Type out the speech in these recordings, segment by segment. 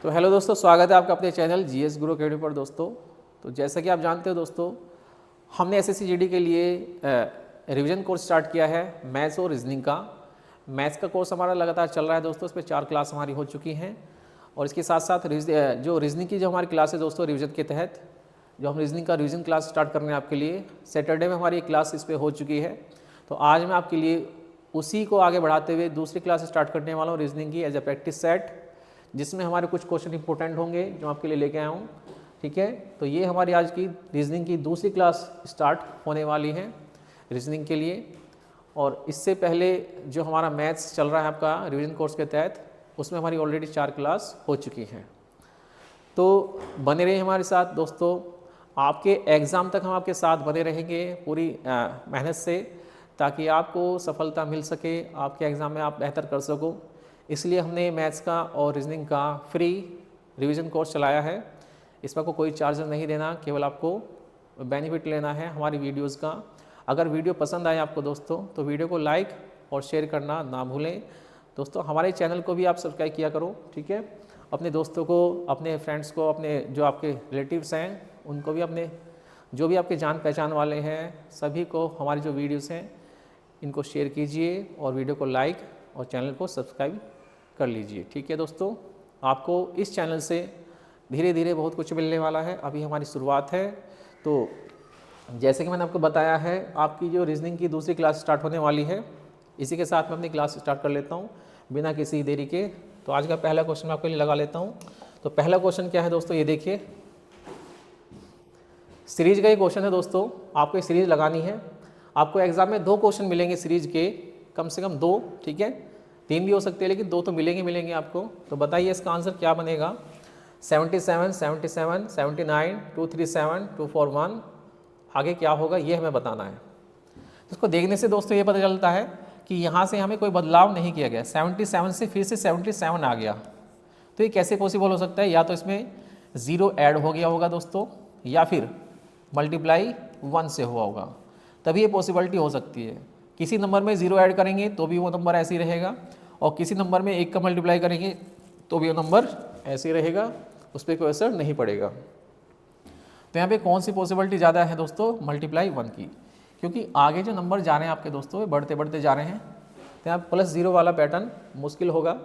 तो हेलो दोस्तों, स्वागत है आपका अपने चैनल जीएस गुरु अकेडमी पर। दोस्तों तो जैसा कि आप जानते हो दोस्तों, हमने एसएससी जीडी के लिए रिवीजन कोर्स स्टार्ट किया है मैथ्स और रीजनिंग का। मैथ्स का कोर्स हमारा लगातार चल रहा है दोस्तों, इस पर 4 क्लास हमारी हो चुकी हैं और इसके साथ साथ जो रीजनिंग की जो हमारी क्लास है दोस्तों, रिवीजन के तहत जो हम रीजनिंग का रिवीजन क्लास स्टार्ट करने आपके लिए सैटरडे में हमारी एक क्लास इस पर हो चुकी है। तो आज मैं आपके लिए उसी को आगे बढ़ाते हुए दूसरी क्लास स्टार्ट करने वाला हूँ रीजनिंग की एज ए प्रैक्टिस सेट, जिसमें हमारे कुछ क्वेश्चन इंपॉर्टेंट होंगे जो आपके लिए लेके आया हूँ। ठीक है, तो ये हमारी आज की रीजनिंग की दूसरी क्लास स्टार्ट होने वाली है रीजनिंग के लिए। और इससे पहले जो हमारा मैथ्स चल रहा है आपका रिवीजन कोर्स के तहत, उसमें हमारी ऑलरेडी 4 क्लास हो चुकी हैं। तो बने रहिए हमारे साथ दोस्तों, आपके एग्ज़ाम तक हम आपके साथ बने रहेंगे पूरी मेहनत से, ताकि आपको सफलता मिल सके, आपके एग्ज़ाम में आप बेहतर कर सको। इसलिए हमने मैथ्स का और रीजनिंग का फ्री रिवीजन कोर्स चलाया है। इसमें आपको कोई चार्जेस नहीं देना, केवल आपको बेनिफिट लेना है हमारी वीडियोस का। अगर वीडियो पसंद आए आपको दोस्तों, तो वीडियो को लाइक और शेयर करना ना भूलें। दोस्तों हमारे चैनल को भी आप सब्सक्राइब किया करो, ठीक है। अपने दोस्तों को, अपने फ्रेंड्स को, अपने जो आपके रिलेटिव्स हैं उनको भी, अपने जो भी आपके जान पहचान वाले हैं सभी को हमारी जो वीडियोस हैं इनको शेयर कीजिए और वीडियो को लाइक और चैनल को सब्सक्राइब कर लीजिए। ठीक है दोस्तों, आपको इस चैनल से धीरे धीरे बहुत कुछ मिलने वाला है, अभी हमारी शुरुआत है। तो जैसे कि मैंने आपको बताया है, आपकी जो रीजनिंग की दूसरी क्लास स्टार्ट होने वाली है, इसी के साथ मैं अपनी क्लास स्टार्ट कर लेता हूँ बिना किसी देरी के। तो आज का पहला क्वेश्चन मैं आपके लिए लगा लेता हूँ। तो पहला क्वेश्चन क्या है दोस्तों, ये देखिए, सीरीज का ये क्वेश्चन है दोस्तों। आपको ये सीरीज लगानी है। आपको एग्जाम में 2 क्वेश्चन मिलेंगे सीरीज के, कम से कम 2, ठीक है। 3 भी हो सकते हैं, लेकिन 2 तो मिलेंगे आपको। तो बताइए इसका आंसर क्या बनेगा। 77, 77, 79, 237, 241, आगे क्या होगा ये हमें बताना है। तो इसको देखने से दोस्तों ये पता चलता है कि यहाँ से हमें कोई बदलाव नहीं किया गया, 77 से फिर से 77 आ गया। तो ये कैसे पॉसिबल हो सकता है, या तो इसमें 0 ऐड हो गया होगा दोस्तों, या फिर मल्टीप्लाई 1 से हुआ होगा, तभी ये पॉसिबिलिटी हो सकती है। किसी नंबर में 0 ऐड करेंगे तो भी वो नंबर ऐसे ही रहेगा, और किसी नंबर में 1 का मल्टीप्लाई करेंगे तो भी वो नंबर ऐसे ही रहेगा, उस पर कोई असर नहीं पड़ेगा। तो यहाँ पे कौन सी पॉसिबिलिटी ज़्यादा है दोस्तों, मल्टीप्लाई 1 की, क्योंकि आगे जो नंबर जा रहे हैं आपके दोस्तों वे बढ़ते बढ़ते जा रहे हैं। तो यहाँ +0 वाला पैटर्न मुश्किल होगा,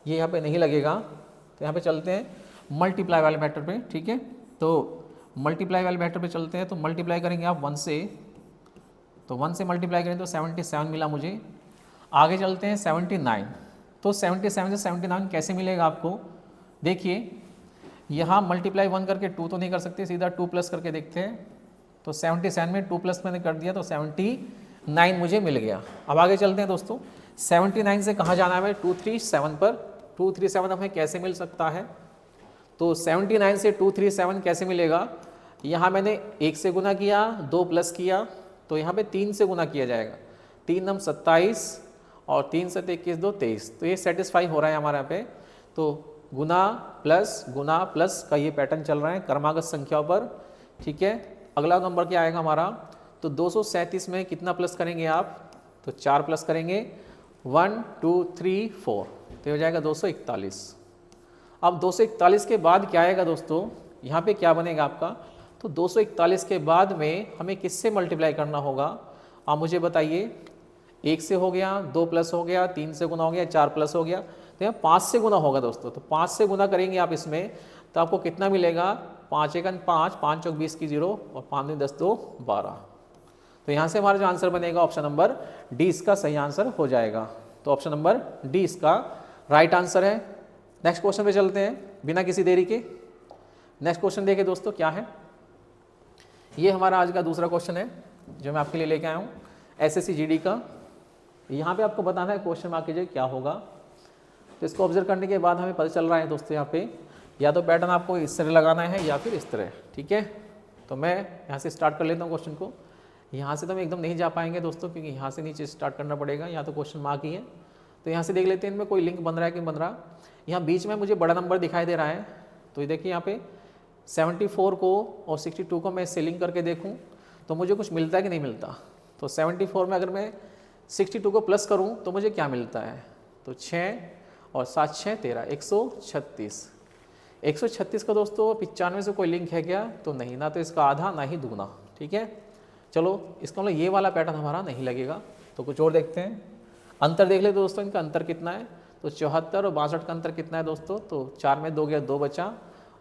ये यहाँ पे नहीं लगेगा। तो यहाँ पे चलते हैं मल्टीप्लाई वाले मैटर पे, ठीक है। तो मल्टीप्लाई वाले मैटर पे चलते हैं। तो मल्टीप्लाई करेंगे आप 1 से, तो 1 से मल्टीप्लाई करें तो 77 मिला मुझे। आगे चलते हैं 79, तो 77 से 79 कैसे मिलेगा आपको। देखिए यहाँ मल्टीप्लाई 1 करके 2 तो नहीं कर सकते, सीधा 2 प्लस करके देखते हैं। तो 77 में 2 प्लस मैंने कर दिया तो 79 मुझे मिल गया। अब आगे चलते हैं दोस्तों, 79 से कहाँ जाना है हमें, 237 पर। 237 हमें कैसे मिल सकता है, तो 79 से 237 कैसे मिलेगा। यहाँ मैंने 1 से गुना किया, 2 प्लस किया, तो यहाँ पे 3 से गुना किया जाएगा। 3 नम 27 और 3 से 21 2 23, तो ये सेटिस्फाई हो रहा है हमारे यहाँ पे। तो गुना प्लस का ये पैटर्न चल रहा है क्रमागत संख्याओं पर, ठीक है। अगला नंबर क्या आएगा हमारा, तो 237 में कितना प्लस करेंगे आप, तो 4 प्लस करेंगे, 1 2 3 4, तो हो जाएगा 241। अब 241 के बाद क्या आएगा दोस्तों, यहाँ पे क्या बनेगा आपका, तो 241 के बाद में हमें किससे मल्टीप्लाई करना होगा, आप मुझे बताइए। 1 से हो गया, 2 प्लस हो गया, 3 से गुना हो गया, 4 प्लस हो गया, तो यहाँ 5 से गुना होगा दोस्तों। तो 5 से गुना करेंगे आप इसमें, तो आपको कितना मिलेगा, 5 1 5, 5 चौक 20 की 0, और 5 10 2 12। तो यहाँ से हमारा जो आंसर बनेगा ऑप्शन नंबर डी इसका सही आंसर हो जाएगा। तो ऑप्शन नंबर डी इसका राइट आंसर है। नेक्स्ट क्वेश्चन पे चलते हैं बिना किसी देरी के। नेक्स्ट क्वेश्चन देखिए दोस्तों क्या है, ये हमारा आज का दूसरा क्वेश्चन है जो मैं आपके लिए लेके आया हूँ एसएससी जीडी का। यहाँ पे आपको बताना है क्वेश्चन मार्क कीजिए क्या होगा। तो इसको ऑब्जर्व करने के बाद हमें पता चल रहा है दोस्तों, यहाँ पे या तो पैटर्न आपको इस तरह लगाना है या फिर इस तरह, ठीक है। तो मैं यहाँ से स्टार्ट कर लेता हूँ क्वेश्चन को। यहाँ से तो हम एकदम नहीं जा पाएंगे दोस्तों, क्योंकि यहाँ से नीचे स्टार्ट करना पड़ेगा, यहाँ तो क्वेश्चन मार्क ही है। तो यहाँ से देख लेते हैं इनमें कोई लिंक बन रहा है कि बन रहा। यहाँ बीच में मुझे बड़ा नंबर दिखाई दे रहा है, तो ये देखिए यहाँ पे 74 को और 62 को मैं इससे लिंक करके देखूँ तो मुझे कुछ मिलता है कि नहीं मिलता। तो 74 में अगर मैं 62 को प्लस करूँ तो मुझे क्या मिलता है, तो 6 और 7 6 13, 136। 136 का दोस्तों 95 से कोई लिंक है क्या? तो नहीं, ना तो इसका आधा ना ही दुगना। ठीक है, चलो इसका मतलब ये वाला पैटर्न हमारा नहीं लगेगा। तो कुछ और देखते हैं, अंतर देख ले दोस्तों, इनका अंतर कितना है? तो 74 और 62 का अंतर कितना है दोस्तों? तो 4 में 2 गया 2 बचा,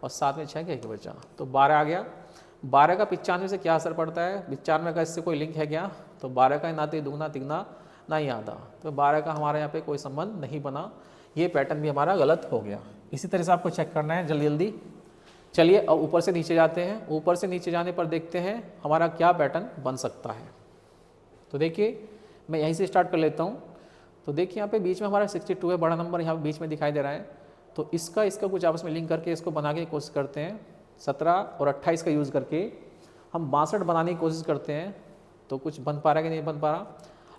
और 7 में 6 गया 1 बचा, तो 12 आ गया। 12 का 95 से क्या असर पड़ता है? 95 का इससे कोई लिंक है क्या? तो 12 का ना तो दुगना तिगना ना ही आधा, तो 12 का हमारे यहाँ पे कोई संबंध नहीं बना। ये पैटर्न भी हमारा गलत हो गया। इसी तरह से आपको चेक करना है जल्दी जल्दी। चलिए अब ऊपर से नीचे जाते हैं। ऊपर से नीचे जाने पर देखते हैं हमारा क्या पैटर्न बन सकता है। तो देखिए मैं यहीं से स्टार्ट कर लेता हूँ। तो देखिए यहाँ पे बीच में हमारा 62 है, बड़ा नंबर यहाँ पे बीच में दिखाई दे रहा है। तो इसका कुछ आपस में लिंक करके इसको बना के कोशिश करते हैं। 17 और 28 का यूज़ करके हम 62 बनाने की कोशिश करते हैं। तो कुछ बन पा रहा है कि नहीं बन पा रहा?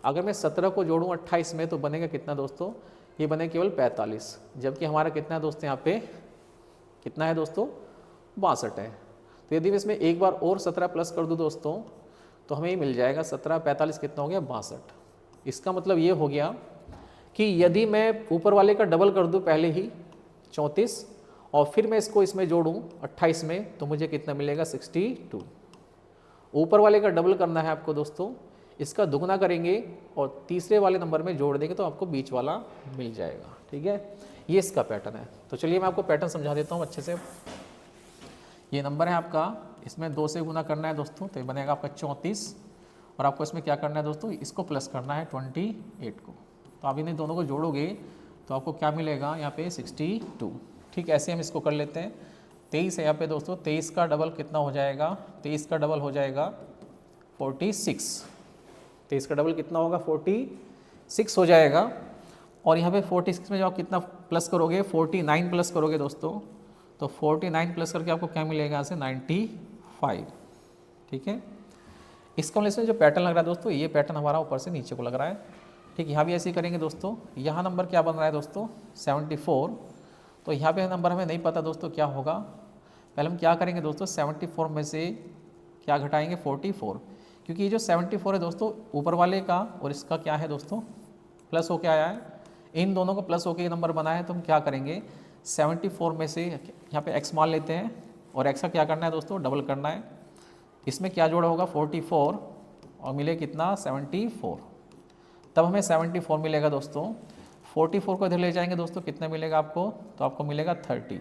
अगर मैं 17 को जोड़ूँ 28 में तो बनेगा कितना दोस्तों? ये बने केवल 45, जबकि हमारा कितना है दोस्तों? यहाँ पे कितना है दोस्तों? 62 है। तो यदि मैं इसमें एक बार और 17 प्लस कर दूँ दोस्तों, तो हमें ये मिल जाएगा 17 45 कितना हो गया? 62। इसका मतलब ये हो गया कि यदि मैं ऊपर वाले का डबल कर दूँ पहले ही 34, और फिर मैं इसको इसमें जोड़ूँ 28 में, तो मुझे कितना मिलेगा? 62। ऊपर वाले का डबल करना है आपको दोस्तों, इसका दुगना करेंगे और तीसरे वाले नंबर में जोड़ देंगे तो आपको बीच वाला मिल जाएगा। ठीक है, ये इसका पैटर्न है। तो चलिए मैं आपको पैटर्न समझा देता हूँ अच्छे से। ये नंबर है आपका, इसमें 2 से गुना करना है दोस्तों, तो ये बनेगा आपका 34, और आपको इसमें क्या करना है दोस्तों? इसको प्लस करना है 28 को। तो आप इन्हें दोनों को जोड़ोगे तो आपको क्या मिलेगा? यहाँ पे 62। ठीक, ऐसे हम इसको कर लेते हैं। 23 है यहाँ पे दोस्तों, 23 का डबल कितना हो जाएगा? 23 का डबल हो जाएगा 46। 23 का डबल कितना होगा? 46 हो जाएगा। और यहाँ पे 46 में जब आप कितना प्लस करोगे? 49 प्लस करोगे दोस्तों, तो 49 प्लस करके आपको क्या मिलेगा? यहाँ से 95। ठीक है, इसका मतलब जो पैटर्न लग रहा है दोस्तों, ये पैटर्न हमारा ऊपर से नीचे को लग रहा है। ठीक, यहाँ भी ऐसे ही करेंगे दोस्तों। यहाँ नंबर क्या बन रहा है दोस्तों? 74। तो यहाँ पे नंबर हमें नहीं पता दोस्तों क्या होगा। पहले हम क्या करेंगे दोस्तों? 74 में से क्या घटाएंगे? 44, क्योंकि ये जो 74 है दोस्तों ऊपर वाले का और इसका क्या है दोस्तों? प्लस होके आया है। इन दोनों को प्लस होके ये नंबर बना है। तो हम क्या करेंगे? 74 में से यहाँ पे x मान लेते हैं, और x का क्या करना है दोस्तों? डबल करना है। इसमें क्या जोड़ा होगा? 44, और मिले कितना? 74। तब हमें 74 मिलेगा दोस्तों। 44 को इधर ले जाएंगे दोस्तों, कितना मिलेगा आपको? तो आपको मिलेगा 30।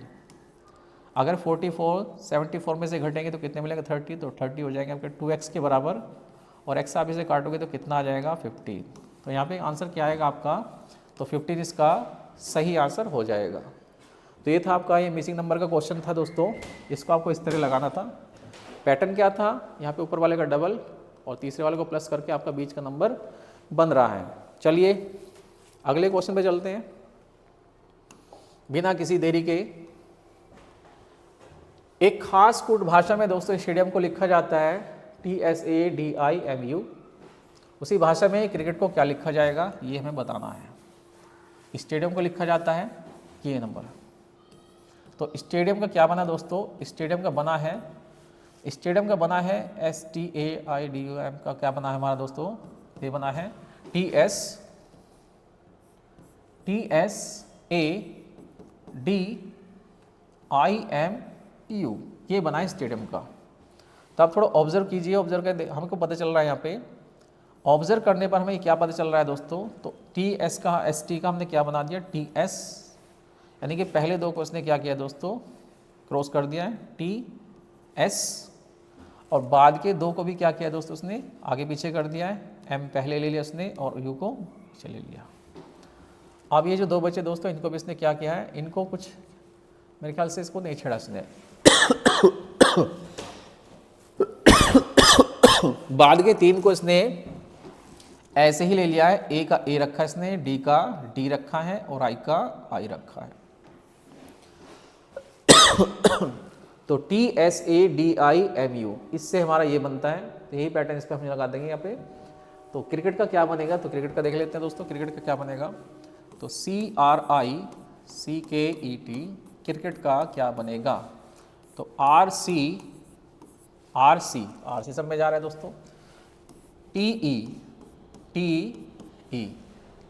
अगर 44 74 में से घटेंगे तो कितने मिलेगा? 30। तो 30 हो जाएंगे आपके 2x के बराबर, और x आप इसे काटोगे तो कितना आ जाएगा? 50। तो यहाँ पे आंसर क्या आएगा आपका? तो 50 इसका सही आंसर हो जाएगा। तो ये था आपका ये मिसिंग नंबर का क्वेश्चन था दोस्तों। इसको आपको इस तरह लगाना था। पैटर्न क्या था? यहाँ पे ऊपर वाले का डबल और तीसरे वाले को प्लस करके आपका बीच का नंबर बन रहा है। चलिए अगले क्वेश्चन पे चलते हैं बिना किसी देरी के। एक खास कोड भाषा में दोस्तों स्टेडियम को लिखा जाता है TSADIMU। उसी भाषा में क्रिकेट को क्या लिखा जाएगा ये हमें बताना है। स्टेडियम को लिखा जाता है ये नंबर। तो स्टेडियम का क्या बना दोस्तों? स्टेडियम का बना है STAIDUM का क्या बना है हमारा दोस्तों? ये बना है TSADIMU, ये बना है स्टेडियम का। तो आप थोड़ा ऑब्जर्व कीजिए, ऑब्जर्व कर हमको पता चल रहा है यहाँ पे। ऑब्जर्व करने पर हमें क्या पता चल रहा है दोस्तों? तो TS का ST का हमने क्या बना दिया? TS, यानी कि पहले दो को उसने क्या किया दोस्तों? क्रॉस कर दिया है TS, और बाद के दो को भी क्या किया दोस्तों? उसने आगे पीछे कर दिया है। M पहले ले लिया उसने और U को पीछे ले लिया। अब ये जो दो बचे दोस्तों इनको भी इसने क्या किया है? इनको कुछ मेरे ख्याल से इसको नहीं छेड़ा इसने। बाद के तीन को इसने ऐसे ही ले लिया है। A का A रखा है इसने, D का D रखा है और I का I रखा है। तो TSADIMU, इससे हमारा ये बनता है। तो यही पैटर्न इस पर हम लगा देंगे यहाँ पे। तो क्रिकेट का क्या बनेगा? तो क्रिकेट का देख लेते हैं दोस्तों। क्रिकेट का क्या बनेगा? तो CRICKET, क्रिकेट का क्या बनेगा? तो RC सब में जा रहा है दोस्तों। TE,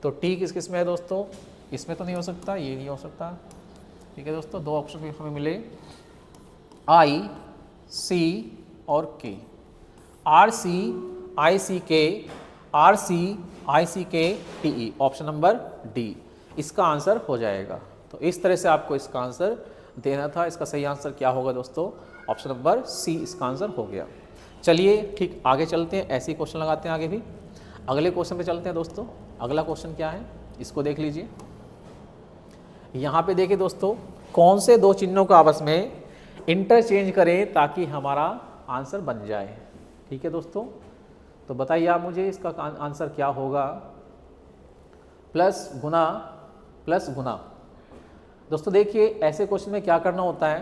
तो T किस किस में है दोस्तों? इसमें तो नहीं हो सकता, ये नहीं हो सकता, ठीक है दोस्तों, दो ऑप्शन हमें मिले आई सी और के, आर सी आई सी के, आर सी आई सी के T E, option number D इसका आंसर हो जाएगा। तो इस तरह से आपको इसका आंसर देना था। इसका सही आंसर क्या होगा दोस्तों, ऑप्शन नंबर सी इसका आंसर हो गया। चलिए ठीक आगे चलते हैं, ऐसे ही क्वेश्चन लगाते हैं आगे भी। अगले क्वेश्चन पे चलते हैं दोस्तों। अगला क्वेश्चन क्या है इसको देख लीजिए। यहाँ पे देखिए दोस्तों, कौन से दो चिन्हों को आपस में इंटरचेंज करें ताकि हमारा आंसर बन जाए। ठीक है दोस्तों, तो बताइए आप मुझे इसका आंसर क्या होगा। प्लस गुना प्लस गुना। दोस्तों देखिए ऐसे क्वेश्चन में क्या करना होता है,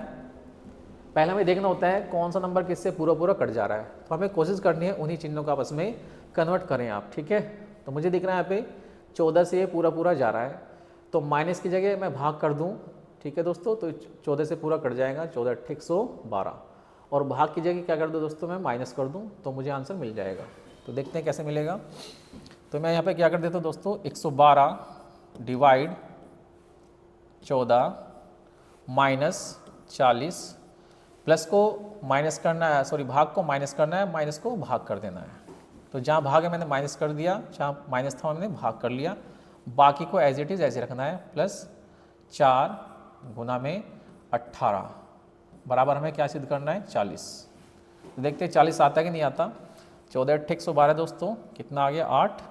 पहले हमें देखना होता है कौन सा नंबर किससे पूरा पूरा कट जा रहा है। तो हमें कोशिश करनी है उन्हीं चिन्हों को आपस में कन्वर्ट करें आप। ठीक है, तो मुझे दिख रहा है यहाँ पे 14 से ये पूरा पूरा जा रहा है, तो माइनस की जगह मैं भाग कर दूँ। ठीक है दोस्तों, तो 14 से पूरा कट जाएगा, 14 × 112, और भाग की जगह क्या कर दूँ दोस्तों, मैं माइनस कर दूँ तो मुझे आंसर मिल जाएगा। तो देखते हैं कैसे मिलेगा। तो मैं यहाँ पे क्या कर देता हूँ दोस्तों, 112 डिवाइड 14 माइनस 40, प्लस को माइनस करना है, सॉरी भाग को माइनस करना है, माइनस को भाग कर देना है। तो जहाँ भाग है मैंने माइनस कर दिया, जहाँ माइनस था मैंने भाग कर लिया, बाकी को एज इट इज़ ऐसे रखना है। प्लस 4 गुना में 18 बराबर हमें क्या सिद्ध करना है, 40। तो देखते हैं 40 आता है कि नहीं आता। 14 × 112 दोस्तों, कितना आ गया 8।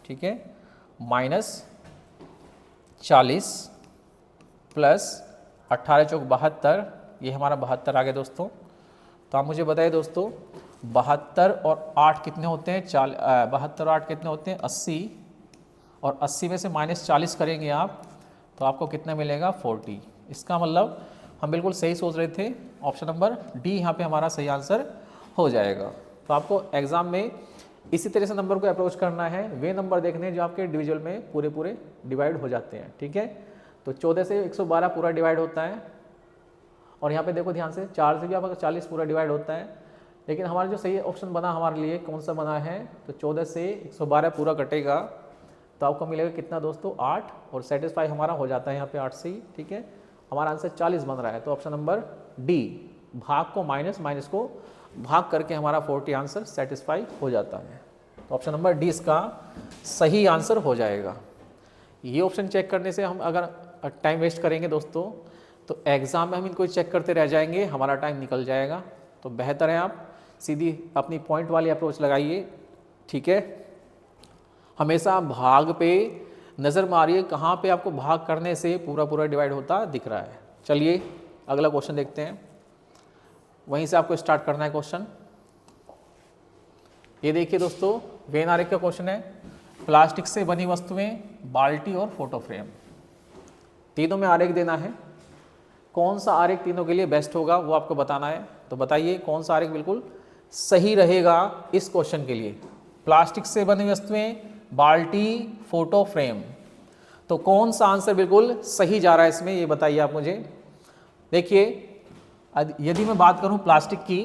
ठीक है, माइनस 40 प्लस 18 × 4 72, ये हमारा 72 आ गया दोस्तों। तो आप मुझे बताइए दोस्तों, 72 और 8 कितने होते हैं, 72 और 8 कितने होते हैं, 80, और 80 में से माइनस 40 करेंगे आप तो आपको कितना मिलेगा, 40। इसका मतलब हम बिल्कुल सही सोच रहे थे, ऑप्शन नंबर डी यहाँ पे हमारा सही आंसर हो जाएगा। तो आपको एग्जाम में इसी तरह से नंबर को अप्रोच करना है, वे नंबर देखने हैं जो आपके डिविजल में पूरे पूरे डिवाइड हो जाते हैं। ठीक है, तो 14 से 112 पूरा डिवाइड होता है, और यहाँ पे देखो ध्यान से 4 से भी आपका 40 पूरा डिवाइड होता है। लेकिन हमारा जो सही ऑप्शन बना हमारे लिए कौन सा बना है, तो 14 से 112 पूरा कटेगा तो आपको मिलेगा कितना दोस्तों, 8, और सेटिस्फाई हमारा हो जाता है यहाँ पे 8 से ही। ठीक है, हमारा आंसर 40 बन रहा है। तो ऑप्शन नंबर डी, भाग को माइनस, माइनस को भाग करके हमारा 40 आंसर सेटिस्फाई हो जाता है। तो ऑप्शन नंबर डी इसका सही आंसर हो जाएगा। ये ऑप्शन चेक करने से हम अगर टाइम वेस्ट करेंगे दोस्तों तो एग्ज़ाम में हम इनको चेक करते रह जाएंगे, हमारा टाइम निकल जाएगा। तो बेहतर है आप सीधी अपनी पॉइंट वाली अप्रोच लगाइए। ठीक है, हमेशा भाग पे नज़र मारिए, कहाँ पे आपको भाग करने से पूरा पूरा डिवाइड होता दिख रहा है। चलिए अगला क्वेश्चन देखते हैं, वहीं से आपको स्टार्ट करना है क्वेश्चन। ये देखिए दोस्तों, वेन आरेख का क्वेश्चन है, प्लास्टिक से बनी वस्तुएं, बाल्टी और फोटो फ्रेम, तीनों में आरेख देना है। कौन सा आरेख तीनों के लिए बेस्ट होगा वो आपको बताना है। तो बताइए कौन सा आरेख बिल्कुल सही रहेगा इस क्वेश्चन के लिए। प्लास्टिक से बनी वस्तुएं, बाल्टी, फोटो फ्रेम, तो कौन सा आंसर बिल्कुल सही जा रहा है इसमें, ये बताइए आप मुझे। देखिए यदि मैं बात करूं प्लास्टिक की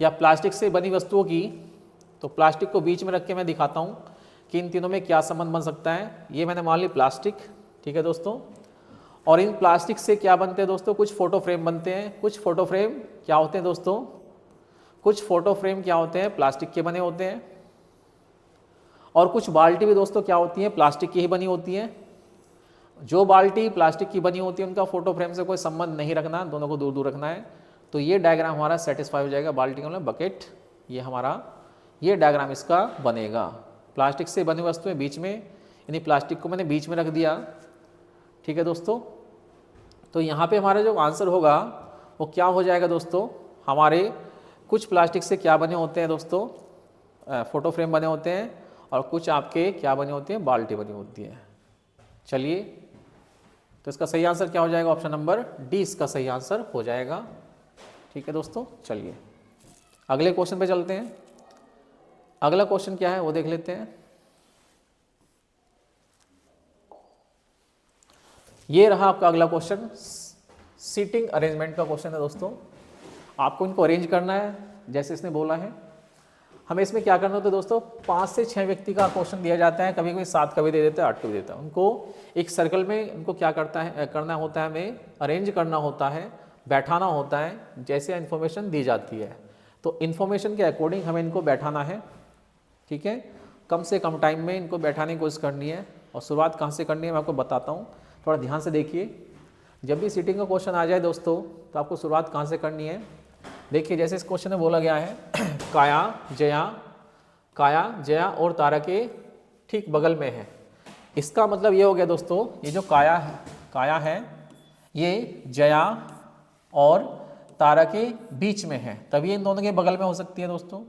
या प्लास्टिक से बनी वस्तुओं की, तो प्लास्टिक को बीच में रख के मैं दिखाता हूं कि इन तीनों में क्या संबंध बन सकता है। ये मैंने मान ली प्लास्टिक, ठीक है दोस्तों, और इन प्लास्टिक से क्या बनते हैं दोस्तों, कुछ फोटो फ्रेम बनते हैं। कुछ फोटो फ्रेम क्या होते हैं दोस्तों, कुछ फोटो फ्रेम क्या होते हैं, प्लास्टिक के बने होते हैं, और कुछ बाल्टी भी दोस्तों क्या होती हैं, प्लास्टिक की ही बनी होती हैं। जो बाल्टी प्लास्टिक की बनी होती है उनका फोटो फ्रेम से कोई संबंध नहीं रखना, दोनों को दूर दूर रखना है। तो ये डायग्राम हमारा सेटिस्फाई हो जाएगा। बाल्टी का मतलब बकेट, ये हमारा ये डायग्राम इसका बनेगा। प्लास्टिक से बनी वस्तुएं बीच में, यानी प्लास्टिक को मैंने बीच में रख दिया, ठीक है दोस्तों। तो यहाँ पे हमारा जो आंसर होगा वो क्या हो जाएगा दोस्तों, हमारे कुछ प्लास्टिक से क्या बने होते हैं दोस्तों, फोटो फ्रेम बने होते हैं, और कुछ आपके क्या बने होते हैं, बाल्टी बनी होती है। चलिए तो इसका सही आंसर क्या हो जाएगा, ऑप्शन नंबर डी इसका सही आंसर हो जाएगा। ठीक है दोस्तों, चलिए अगले क्वेश्चन पे चलते हैं। अगला क्वेश्चन क्या है वो देख लेते हैं। ये रहा आपका अगला क्वेश्चन, सीटिंग अरेंजमेंट का क्वेश्चन है दोस्तों। आपको इनको अरेंज करना है जैसे इसने बोला है। हमें इसमें क्या करना होता है दोस्तों, 5 से 6 व्यक्ति का क्वेश्चन दिया जाता है, कभी कभी 7 का भी दे देता है, 8 का भी देता है। उनको एक सर्कल में उनको क्या करना होता है, हमें अरेंज करना होता है, बैठाना होता है, जैसे इन्फॉर्मेशन दी जाती है तो इन्फॉर्मेशन के अकॉर्डिंग हमें इनको बैठाना है। ठीक है, कम से कम टाइम में इनको बैठाने की कोशिश करनी है। और शुरुआत कहाँ से करनी है मैं आपको बताता हूँ, थोड़ा ध्यान से देखिए। जब भी सीटिंग का क्वेश्चन आ जाए दोस्तों तो आपको शुरुआत कहाँ से करनी है। देखिए जैसे इस क्वेश्चन में बोला गया है काया जया और तारा के ठीक बगल में है। इसका मतलब ये हो गया दोस्तों, ये जो काया है ये जया और तारा के बीच में है, तभी इन दोनों के बगल में हो सकती है दोस्तों।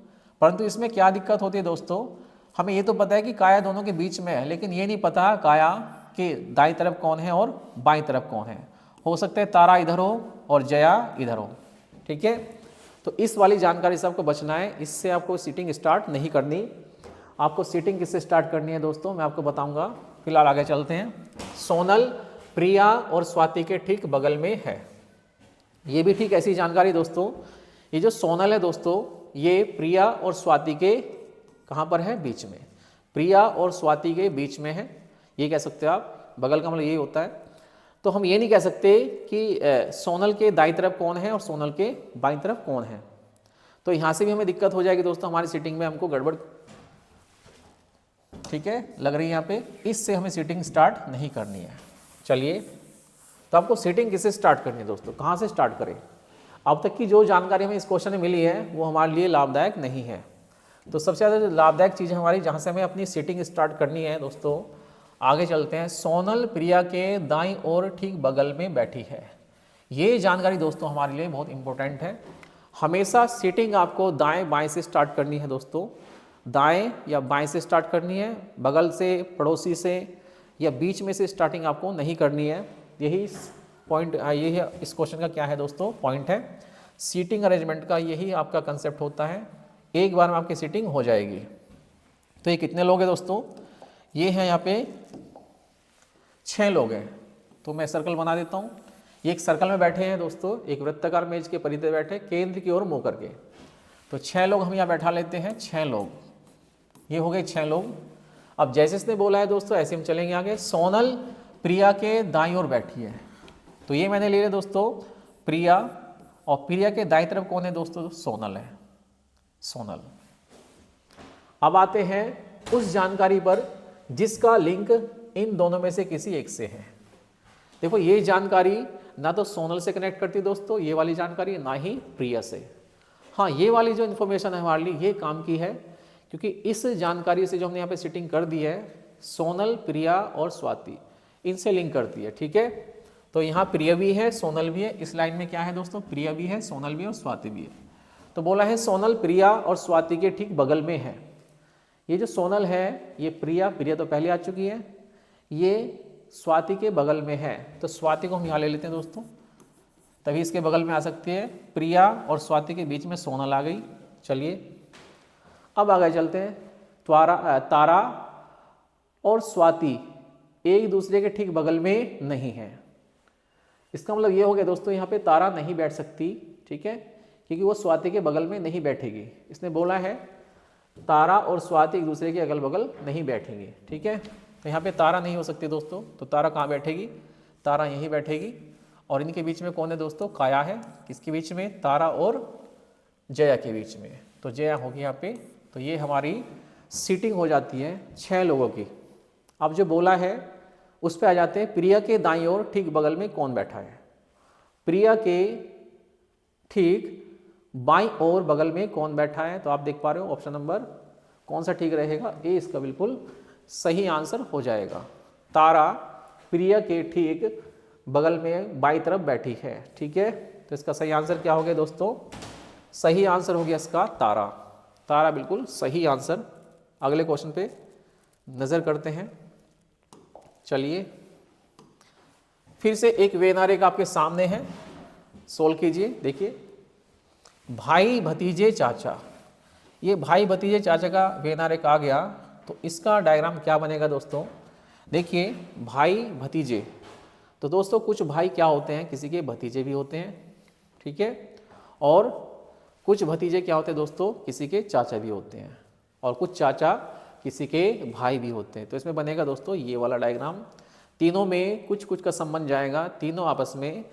परंतु इसमें क्या दिक्कत होती है दोस्तों, हमें ये तो पता है कि काया दोनों के बीच में है, लेकिन ये नहीं पता काया के दाईं तरफ कौन है और बाईं तरफ कौन है। हो सकता है तारा इधर हो और जया इधर हो। ठीक है, तो इस वाली जानकारी से आपको बचना है, इससे आपको सीटिंग स्टार्ट नहीं करनी। आपको सीटिंग किससे स्टार्ट करनी है दोस्तों मैं आपको बताऊंगा। फिलहाल आगे चलते हैं। सोनल प्रिया और स्वाति के ठीक बगल में है। ये भी ठीक ऐसी जानकारी दोस्तों, ये जो सोनल है दोस्तों ये प्रिया और स्वाति के कहाँ पर है, बीच में। प्रिया और स्वाति के बीच में है, ये कह सकते हो आप। बगल का मतलब ये होता है। तो हम ये नहीं कह सकते कि सोनल के दाईं तरफ कौन है और सोनल के बाईं तरफ कौन है। तो यहाँ से भी हमें दिक्कत हो जाएगी दोस्तों, हमारी सीटिंग में हमको गड़बड़ ठीक है लग रही है यहाँ पे। इससे हमें सीटिंग स्टार्ट नहीं करनी है। चलिए, तो आपको सीटिंग किससे स्टार्ट करनी है दोस्तों, कहाँ से स्टार्ट करें। अब तक की जो जानकारी हमें इस क्वेश्चन में मिली है वो हमारे लिए लाभदायक नहीं है। तो सबसे ज़्यादा लाभदायक चीज़ हमारी जहाँ से हमें अपनी सीटिंग स्टार्ट करनी है दोस्तों, आगे चलते हैं। सोनल प्रिया के दाईं ओर ठीक बगल में बैठी है। ये जानकारी दोस्तों हमारे लिए बहुत इंपॉर्टेंट है। हमेशा सीटिंग आपको दाएं बाएं से स्टार्ट करनी है दोस्तों, दाएं या बाएं से स्टार्ट करनी है, बगल से, पड़ोसी से या बीच में से स्टार्टिंग आपको नहीं करनी है। यही पॉइंट, यही इस क्वेश्चन का क्या है दोस्तों, पॉइंट है। सीटिंग अरेंजमेंट का यही आपका कंसेप्ट होता है, एक बार में आपकी सीटिंग हो जाएगी। तो ये कितने लोग हैं दोस्तों, ये हैं यहाँ पे 6 लोग हैं। तो मैं सर्कल बना देता हूँ। ये एक सर्कल में बैठे हैं दोस्तों, एक वृत्ताकार मेज के परिधि बैठे, केंद्र की ओर मुँह करके। तो 6 लोग हम यहाँ बैठा लेते हैं, 6 लोग, ये हो गए 6 लोग। अब जैसे इसने बोला है दोस्तों ऐसे हम चलेंगे आगे। सोनल प्रिया के दाईं ओर बैठी है, तो ये मैंने ले लिया दोस्तों प्रिया, और प्रिया के दाईं तरफ कौन है दोस्तों, सोनल है, सोनल। अब आते हैं उस जानकारी पर जिसका लिंक इन दोनों में से किसी एक से है। देखो ये जानकारी ना तो सोनल से कनेक्ट करती दोस्तों ये वाली जानकारी, ना ही प्रिया से। हाँ, ये वाली जो इन्फॉर्मेशन है हमारे लिए ये काम की है, क्योंकि इस जानकारी से जो हमने यहाँ पे सेटिंग कर दी है, सोनल प्रिया और स्वाति इनसे लिंक करती है। ठीक है, तो यहाँ प्रिया भी है सोनल भी है, इस लाइन में क्या है दोस्तों, प्रिया भी है सोनल भी है और स्वाति भी है। तो बोला है सोनल प्रिया और स्वाति के ठीक बगल में है। ये जो सोनल है ये प्रिया तो पहले आ चुकी है, ये स्वाति के बगल में है। तो स्वाति को हम यहाँ ले लेते हैं दोस्तों, तभी इसके बगल में आ सकती है। प्रिया और स्वाति के बीच में सोनल आ गई। चलिए अब आगे चलते हैं। तारा और स्वाति एक दूसरे के ठीक बगल में नहीं है। इसका मतलब ये हो गया दोस्तों यहाँ पे तारा नहीं बैठ सकती, ठीक है, क्योंकि वो स्वाति के बगल में नहीं बैठेगी। इसने बोला है तारा और स्वाति एक दूसरे के अगल बगल नहीं बैठेंगे। ठीक है, तो यहाँ पे तारा नहीं हो सकती दोस्तों। तो तारा कहाँ बैठेगी, तारा यहीं बैठेगी। और इनके बीच में कौन है दोस्तों, काया है। किसके बीच में, तारा और जया के बीच में। तो जया होगी यहाँ पे। तो ये हमारी सीटिंग हो जाती है 6 लोगों की। अब जो बोला है उस पर आ जाते हैं। प्रिया के दाईं ओर ठीक बगल में कौन बैठा है, प्रिया के ठीक बाईं ओर बगल में कौन बैठा है। तो आप देख पा रहे हो ऑप्शन नंबर कौन सा ठीक रहेगा, ए इसका बिल्कुल सही आंसर हो जाएगा। तारा प्रिया के ठीक बगल में बाईं तरफ बैठी है। ठीक है, तो इसका सही आंसर क्या हो गया दोस्तों, सही आंसर हो गया इसका तारा। तारा बिल्कुल सही आंसर। अगले क्वेश्चन पे नज़र करते हैं। चलिए फिर से एक वेनारेक आपके सामने है, सोल्व कीजिए। देखिए भाई भतीजे चाचा, ये भाई भतीजे चाचा का वेनारेक आ गया। तो इसका डायग्राम क्या बनेगा दोस्तों, देखिए भाई भतीजे। तो दोस्तों कुछ भाई क्या होते हैं, किसी के भतीजे भी होते हैं, ठीक है, और कुछ भतीजे क्या होते हैं दोस्तों, किसी के चाचा भी होते हैं, और कुछ चाचा किसी के भाई भी होते हैं। तो इसमें बनेगा दोस्तों ये वाला डायग्राम। तीनों में कुछ कुछ का संबंध जाएगा, तीनों आपस में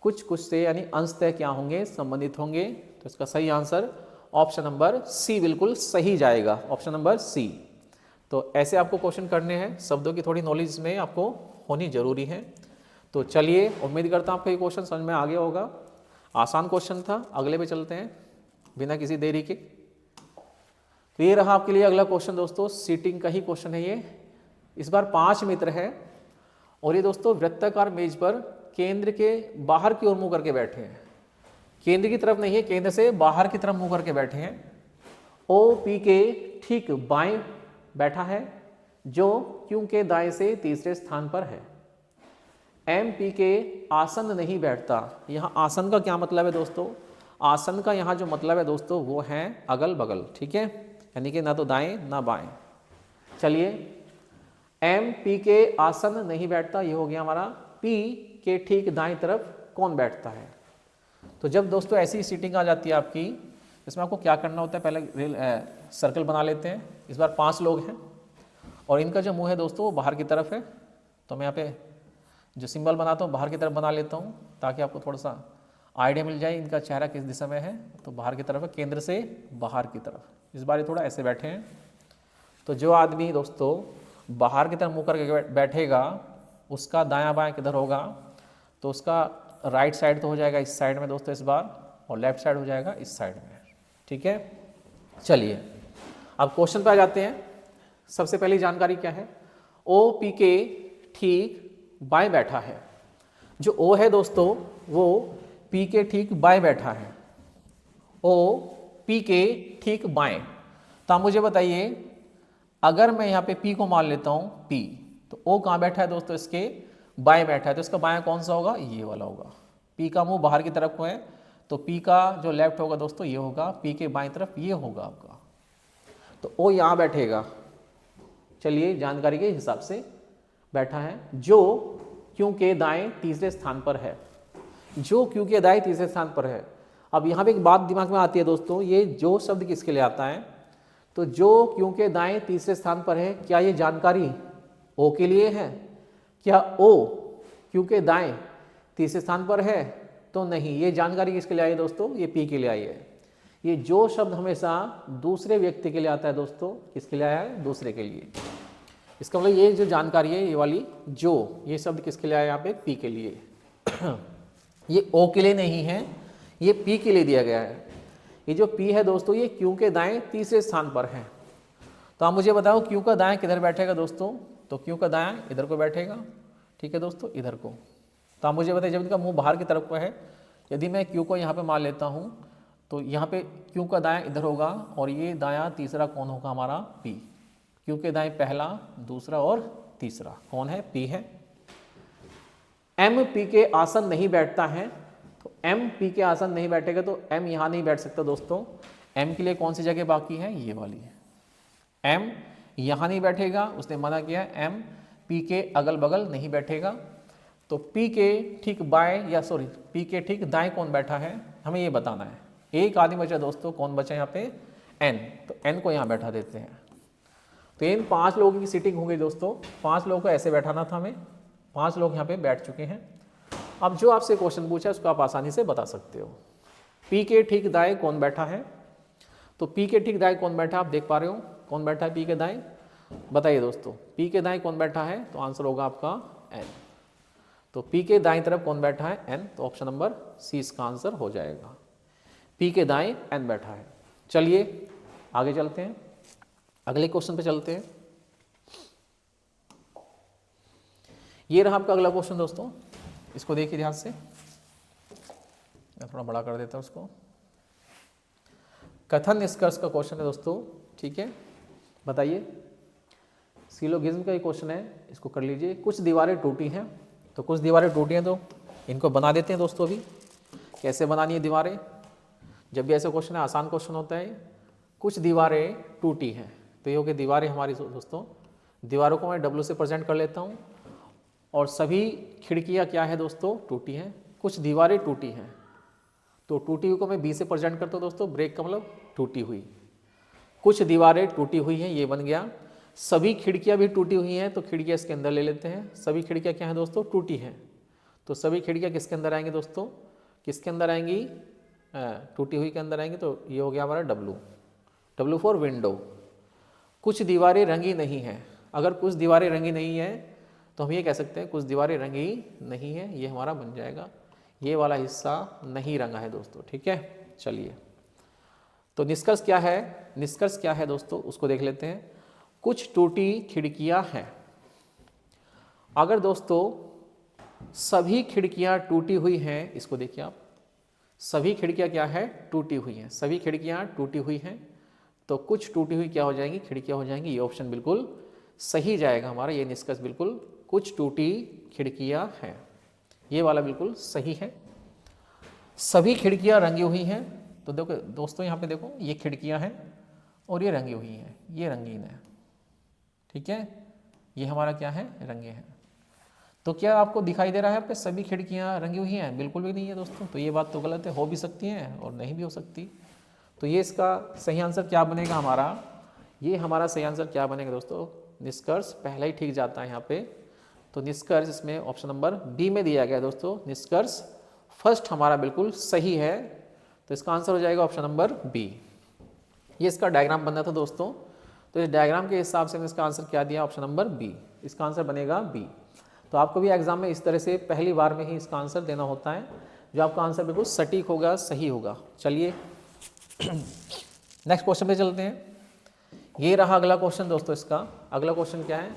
कुछ कुछ से यानी अंशतः क्या होंगे, संबंधित होंगे। तो इसका सही आंसर ऑप्शन नंबर सी बिल्कुल सही जाएगा, ऑप्शन नंबर सी। तो ऐसे आपको क्वेश्चन करने हैं, शब्दों की थोड़ी नॉलेज में आपको होनी जरूरी है। तो चलिए, उम्मीद करता हूँ आपको ये क्वेश्चन समझ में आ गया होगा। आसान क्वेश्चन था। अगले पे चलते हैं बिना किसी देरी के। तो ये रहा आपके लिए अगला क्वेश्चन दोस्तों, सीटिंग का ही क्वेश्चन है ये। इस बार 5 मित्र है और ये दोस्तों वृत्ताकार मेज पर केंद्र के बाहर की ओर मुंह करके बैठे हैं। केंद्र की तरफ नहीं है, केंद्र से बाहर की तरफ मुंह करके बैठे हैं। ओ पी के ठीक बाएं बैठा है, जो क्यू के दाएं से तीसरे स्थान पर है। एम पी के आसन नहीं बैठता। यहाँ आसन का क्या मतलब है दोस्तों, आसन का यहाँ जो मतलब है दोस्तों वो है अगल बगल, ठीक है, यानी कि ना तो दाएं ना बाएं। चलिए, एम पी के आसन नहीं बैठता, ये हो गया हमारा। पी के ठीक दाएं तरफ कौन बैठता है। तो जब दोस्तों ऐसी सीटिंग आ जाती है आपकी, इसमें आपको क्या करना होता है, पहले सर्कल बना लेते हैं। इस बार 5 लोग हैं और इनका जो मुंह है दोस्तों वो बाहर की तरफ है। तो मैं यहाँ पे जो सिंबल बनाता हूँ बाहर की तरफ बना लेता हूँ, ताकि आपको थोड़ा सा आइडिया मिल जाए इनका चेहरा किस दिशा में है। तो बाहर की तरफ है, केंद्र से बाहर की तरफ। इस बार ये थोड़ा ऐसे बैठे हैं। तो जो आदमी दोस्तों बाहर की तरफ मुँह करके बैठेगा, उसका दायां बायां किधर होगा, तो उसका राइट साइड तो हो जाएगा इस साइड में दोस्तों इस बार, और लेफ्ट साइड हो जाएगा इस साइड में, ठीक है। चलिए, अब क्वेश्चन पे आ जाते हैं। सबसे पहली जानकारी क्या है, ओ पी के ठीक बाएं बैठा है। जो ओ है दोस्तों वो पी के ठीक बाएं बैठा है। ओ पी के ठीक बाएं। तो आप मुझे बताइए, अगर मैं यहाँ पे पी को मान लेता हूँ पी, तो ओ कहाँ बैठा है दोस्तों, इसके बाएं बैठा है। तो इसका बायां कौन सा होगा, ये वाला होगा। पी का मुंह बाहर की तरफ को है, तो पी का जो लेफ्ट होगा दोस्तों ये होगा, पी के बाएं तरफ ये होगा आपका। तो ओ यहाँ बैठेगा। चलिए, जानकारी के हिसाब से बैठा है, जो क्यू के दाएं तीसरे स्थान पर है। जो क्यू के दाएं तीसरे स्थान पर है। अब यहाँ पे एक बात दिमाग में आती है दोस्तों, ये जो शब्द किसके लिए आता है, तो जो क्यू के दाएं तीसरे स्थान पर है, क्या ये जानकारी ओ के लिए है? क्या ओ क्यू के दाएं तीसरे स्थान पर है? तो नहीं, ये जानकारी किसके लिए आई है दोस्तों, ये पी के लिए आई है। ये जो शब्द हमेशा दूसरे व्यक्ति के लिए आता है दोस्तों, किसके लिए आया है, दूसरे के लिए। इसका मतलब ये जो जानकारी है ये वाली, जो ये शब्द किसके लिए आया यहाँ पे, पी के लिए। ये ओ के लिए नहीं है, ये पी के लिए दिया गया है। ये जो पी है दोस्तों ये क्यू के दाएं तीसरे स्थान पर है। तो आप मुझे बताओ क्यू का दाएं किधर बैठेगा दोस्तों, तो क्यू का दाएं इधर को बैठेगा, ठीक है दोस्तों, इधर को। तो आप मुझे बताइए, जब इनका मुंह बाहर की तरफ को है, यदि मैं क्यू को यहाँ पे मान लेता हूँ, तो यहाँ पे क्यू का दायां इधर होगा, और ये दायां तीसरा कौन होगा हमारा, पी। क्यू के दाएं पहला, दूसरा और तीसरा कौन है, पी है। एम पी के आसन नहीं बैठता है, तो एम पी के आसन नहीं बैठेगा, तो एम यहाँ नहीं बैठ सकता दोस्तों। एम के लिए कौन सी जगह बाकी है, ये वाली है। एम यहाँ नहीं बैठेगा, उसने मना किया। एम पी के अगल बगल नहीं बैठेगा। तो पी के ठीक बाएं, या सॉरी पी के ठीक दाएं कौन बैठा है, हमें ये बताना है। एक आदमी बचा दोस्तों, कौन बचा यहाँ पे, एन। तो एन को यहाँ बैठा देते हैं। तो इन 5 लोगों की सीटिंग हो गई दोस्तों। 5 लोगों को ऐसे बैठाना था हमें। 5 लोग यहाँ पे बैठ चुके हैं। अब जो आपसे क्वेश्चन पूछा है उसको आप आसानी से बता सकते हो। पी के ठीक दाएं कौन बैठा है, तो पी के ठीक दाएं कौन बैठा, आप देख पा रहे हो कौन बैठा है पी के दाएं, बताइए दोस्तों। पी के दाएं कौन बैठा है, तो आंसर होगा आपका एन। तो पी के दाएं तरफ कौन बैठा है, एन। तो ऑप्शन नंबर सी इसका आंसर हो जाएगा। पी के दाएं एन बैठा है। चलिए आगे चलते हैं, अगले क्वेश्चन पे चलते हैं। ये रहा आपका अगला क्वेश्चन दोस्तों, इसको देखिए ध्यान से। मैं थोड़ा बड़ा कर देता हूं उसको। कथन निष्कर्ष का क्वेश्चन है दोस्तों, ठीक है। बताइए, सिलोगिज्म का ये क्वेश्चन है, इसको कर लीजिए। कुछ दीवारें टूटी हैं, तो कुछ दीवारें टूटी हैं तो इनको बना देते हैं दोस्तों। अभी कैसे बनानी है दीवारें, जब भी ऐसा क्वेश्चन है आसान क्वेश्चन होता है। कुछ दीवारें टूटी हैं, तो ये हो गई दीवारें हमारी दोस्तों। दीवारों को मैं डब्ल्यू से प्रेजेंट कर लेता हूँ, और सभी खिड़कियाँ क्या है दोस्तों, टूटी हैं। कुछ दीवारें टूटी हैं, तो टूटी हुई को मैं बी से प्रेजेंट करता हूँ दोस्तों, ब्रेक का मतलब टूटी हुई। कुछ दीवारें टूटी हुई हैं, ये बन गया। सभी खिड़कियाँ भी टूटी हुई हैं, तो खिड़कियाँ इसके अंदर ले लेते हैं। सभी खिड़कियाँ क्या हैं दोस्तों, टूटी हैं, तो सभी खिड़कियाँ किसके अंदर आएंगी दोस्तों, किसके अंदर आएंगी, टूटी हुई के अंदर आएंगी। तो ये हो गया हमारा W फॉर विंडो। कुछ दीवारें रंगी नहीं हैं, अगर कुछ दीवारें रंगी नहीं है तो हम ये कह सकते हैं कुछ दीवारें रंगी नहीं है, ये हमारा बन जाएगा, ये वाला हिस्सा नहीं रंगा है दोस्तों, ठीक है। चलिए, तो निष्कर्ष क्या है, निष्कर्ष क्या है दोस्तों, उसको देख लेते हैं। कुछ टूटी खिड़कियां हैं। अगर दोस्तों सभी खिड़कियां टूटी हुई हैं, इसको देखिए आप, सभी खिड़कियां क्या है, टूटी हुई हैं, सभी खिड़कियां टूटी हुई हैं, तो कुछ टूटी हुई क्या हो जाएंगी, खिड़कियां हो जाएंगी। ये ऑप्शन बिल्कुल सही जाएगा हमारा, ये निष्कर्ष बिल्कुल, कुछ टूटी खिड़कियां हैं, ये वाला बिल्कुल सही है। सभी खिड़कियां रंगी हुई हैं, तो देखो दोस्तों यहाँ पे देखो, ये खिड़कियां हैं और ये रंगी हुई हैं, ये रंगीन है, ठीक है, ये हमारा क्या है, रंगे हैं। तो क्या आपको दिखाई दे रहा है आपके सभी खिड़कियां रंगी हुई हैं, बिल्कुल भी नहीं है दोस्तों, तो ये बात तो गलत है, हो भी सकती हैं और नहीं भी हो सकती। तो ये इसका सही आंसर क्या बनेगा हमारा, ये हमारा सही आंसर क्या बनेगा दोस्तों, निष्कर्ष पहले ही ठीक जाता है यहाँ पे, तो निष्कर्ष इसमें ऑप्शन नंबर बी में दिया गया है दोस्तों, निष्कर्ष फर्स्ट हमारा बिल्कुल सही है, तो इसका आंसर हो जाएगा ऑप्शन नंबर बी। ये इसका डायग्राम बनना था दोस्तों, तो इस डायग्राम के हिसाब से मैंने इसका आंसर क्या दिया, ऑप्शन नंबर बी, इसका आंसर बनेगा बी। तो आपको भी एग्जाम में इस तरह से पहली बार में ही इसका आंसर देना होता है, जो आपका आंसर बिल्कुल सटीक होगा, सही होगा। चलिए नेक्स्ट क्वेश्चन पे चलते हैं। ये रहा अगला क्वेश्चन दोस्तों, इसका अगला क्वेश्चन क्या है,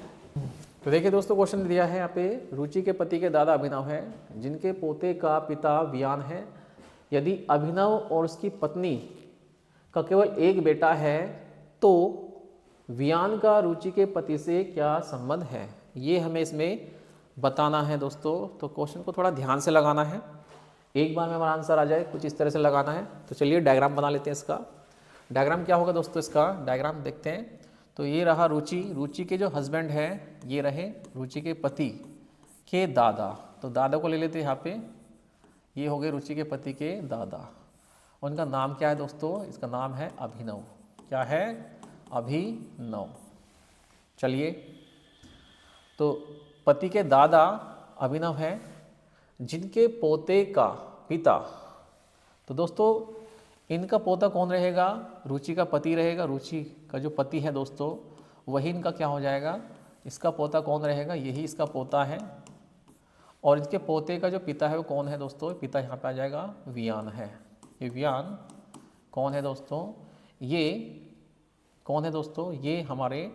तो देखिए दोस्तों क्वेश्चन दिया है यहाँ पे, रुचि के पति के दादा अभिनव है, जिनके पोते का पिता वियान है। यदि अभिनव और उसकी पत्नी का केवल एक बेटा है, तो वियान का रुचि के पति से क्या संबंध है, ये हमें इसमें बताना है दोस्तों। तो क्वेश्चन को थोड़ा ध्यान से लगाना है, एक बार में हमारा आंसर आ जाए, कुछ इस तरह से लगाना है। तो चलिए डायग्राम बना लेते हैं। इसका डायग्राम क्या होगा दोस्तों, इसका डायग्राम देखते हैं। तो ये रहा रुचि, रुचि के जो हस्बैंड है ये रहे रुचि के पति के दादा, तो दादा को ले लेते हैं यहाँ पे, ये हो गए रुचि के पति के दादा। उनका नाम क्या है दोस्तों, इसका नाम है अभिनव, क्या है, अभिनव। चलिए, तो पति के दादा अभिनव है, जिनके पोते का पिता, तो दोस्तों इनका पोता कौन रहेगा, रुचि का पति रहेगा, रुचि का जो पति है दोस्तों वही इनका क्या हो जाएगा, इसका पोता कौन रहेगा, यही इसका पोता है। और इसके पोते का जो पिता है वो कौन है दोस्तों, पिता यहाँ पे आ जाएगा वियान है। ये वियान कौन है दोस्तों, ये कौन है दोस्तों, ये हमारे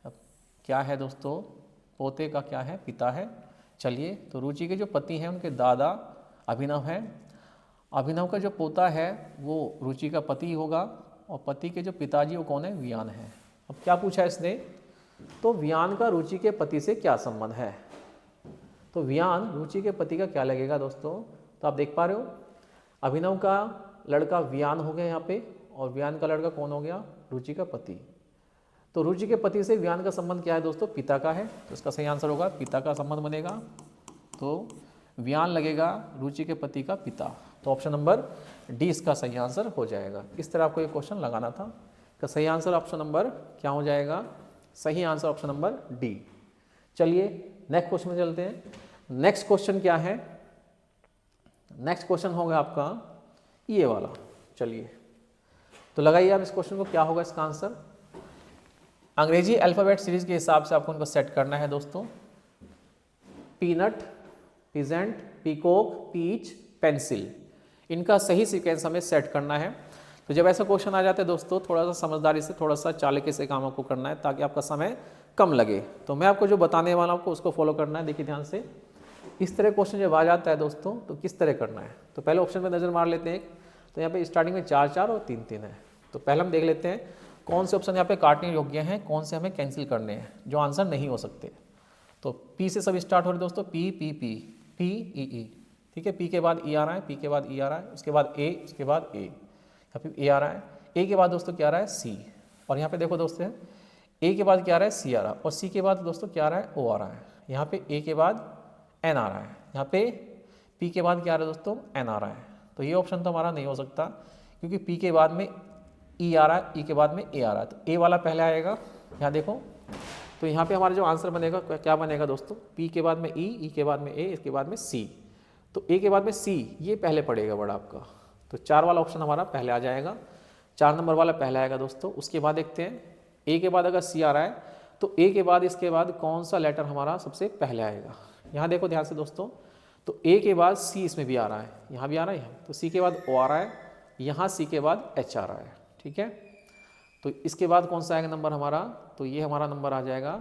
क्या है दोस्तों, पोते का क्या है, पिता है। चलिए, तो रुचि के जो पति हैं उनके दादा अभिनव हैं, अभिनव का जो पोता है वो रुचि का पति होगा, और पति के जो पिताजी वो कौन है, वियान है। अब क्या पूछा है इसने, तो वियान का रुचि के पति से क्या संबंध है, तो वियान रुचि के पति का क्या लगेगा दोस्तों। तो आप देख पा रहे हो, अभिनव का लड़का वियान हो गया यहाँ पे, और वियान का लड़का कौन हो गया, रुचि का पति। तो रुचि के पति से वियान का संबंध क्या है दोस्तों, पिता का है, तो इसका सही आंसर होगा पिता का संबंध बनेगा। तो वियान लगेगा रुचि के पति का पिता, तो ऑप्शन नंबर डी इसका सही आंसर हो जाएगा। इस तरह आपको ये क्वेश्चन लगाना था, का सही आंसर ऑप्शन नंबर क्या हो जाएगा, सही आंसर ऑप्शन नंबर डी। चलिए नेक्स्ट क्वेश्चन में चलते हैं। नेक्स्ट क्वेश्चन क्या है, नेक्स्ट क्वेश्चन होगा आपका ये वाला। चलिए, तो लगाइए आप इस क्वेश्चन को, क्या होगा इसका आंसर। अंग्रेजी अल्फ़ाबेट सीरीज के हिसाब से आपको उनको सेट करना है दोस्तों। Peanut, peasant, peacock, peach, pencil, इनका सही सीक्वेंस हमें सेट करना है। तो जब ऐसा क्वेश्चन आ जाता है दोस्तों, थोड़ा सा समझदारी से, थोड़ा सा चालाकी से काम आपको करना है, ताकि आपका समय कम लगे। तो मैं आपको जो बताने वाला हूँ आपको उसको फॉलो करना है। देखिए ध्यान से, इस तरह क्वेश्चन जब आ जाता है दोस्तों, तो किस तरह करना है। तो पहले ऑप्शन में नज़र मार लेते हैं एक, तो यहाँ पे स्टार्टिंग में 4 4 और 3 3 है। तो पहले हम देख लेते हैं कौन से ऑप्शन यहाँ पे काटने योग्य हैं, कौन से हमें कैंसिल करने हैं, जो आंसर नहीं हो सकते। तो पी से सब स्टार्ट हो रहे दोस्तों, P P P P E E, ठीक है। पी के बाद ई आ रहा है, पी के बाद ई आ रहा है, उसके बाद ए, उसके बाद ए, या फिर ए आ रहा है। ए के बाद दोस्तों क्या आ रहा है, सी, और यहाँ पे देखो दोस्तों ए के बाद क्या आ रहा है, सी आ रहा है, और सी के बाद दोस्तों क्या आ रहा है, ओ आ रहा है। यहाँ पे ए के बाद एन आ रहा है, यहाँ पे पी के बाद क्या आ रहा है दोस्तों, एन आ रहा है। तो ये ऑप्शन तो हमारा नहीं हो सकता, क्योंकि पी के बाद में ई आ रहा है, ई के बाद में ए आ रहा है, तो ए वाला पहले आएगा। यहाँ देखो, तो यहाँ पे हमारा जो आंसर बनेगा क्या बनेगा दोस्तों, पी के बाद में ई के बाद में ए, इसके बाद में सी। तो ए के बाद में सी, ये पहले पड़ेगा बड़ा आपका, तो 4 वाला ऑप्शन हमारा पहले आ जाएगा, 4 नंबर वाला पहले आएगा दोस्तों। उसके बाद देखते हैं, ए के बाद अगर सी आ रहा है तो ए के बाद इसके बाद कौन सा लेटर हमारा सबसे पहले आएगा। यहाँ देखो ध्यान से दोस्तों, तो ए के बाद सी इसमें भी आ रहा है, यहाँ भी आ रहा है, यहाँ तो सी के बाद ओ आ रहा है, यहाँ सी के बाद एच आ रहा है, ठीक है। तो इसके बाद कौन सा आएगा नंबर हमारा, तो ये हमारा नंबर आ जाएगा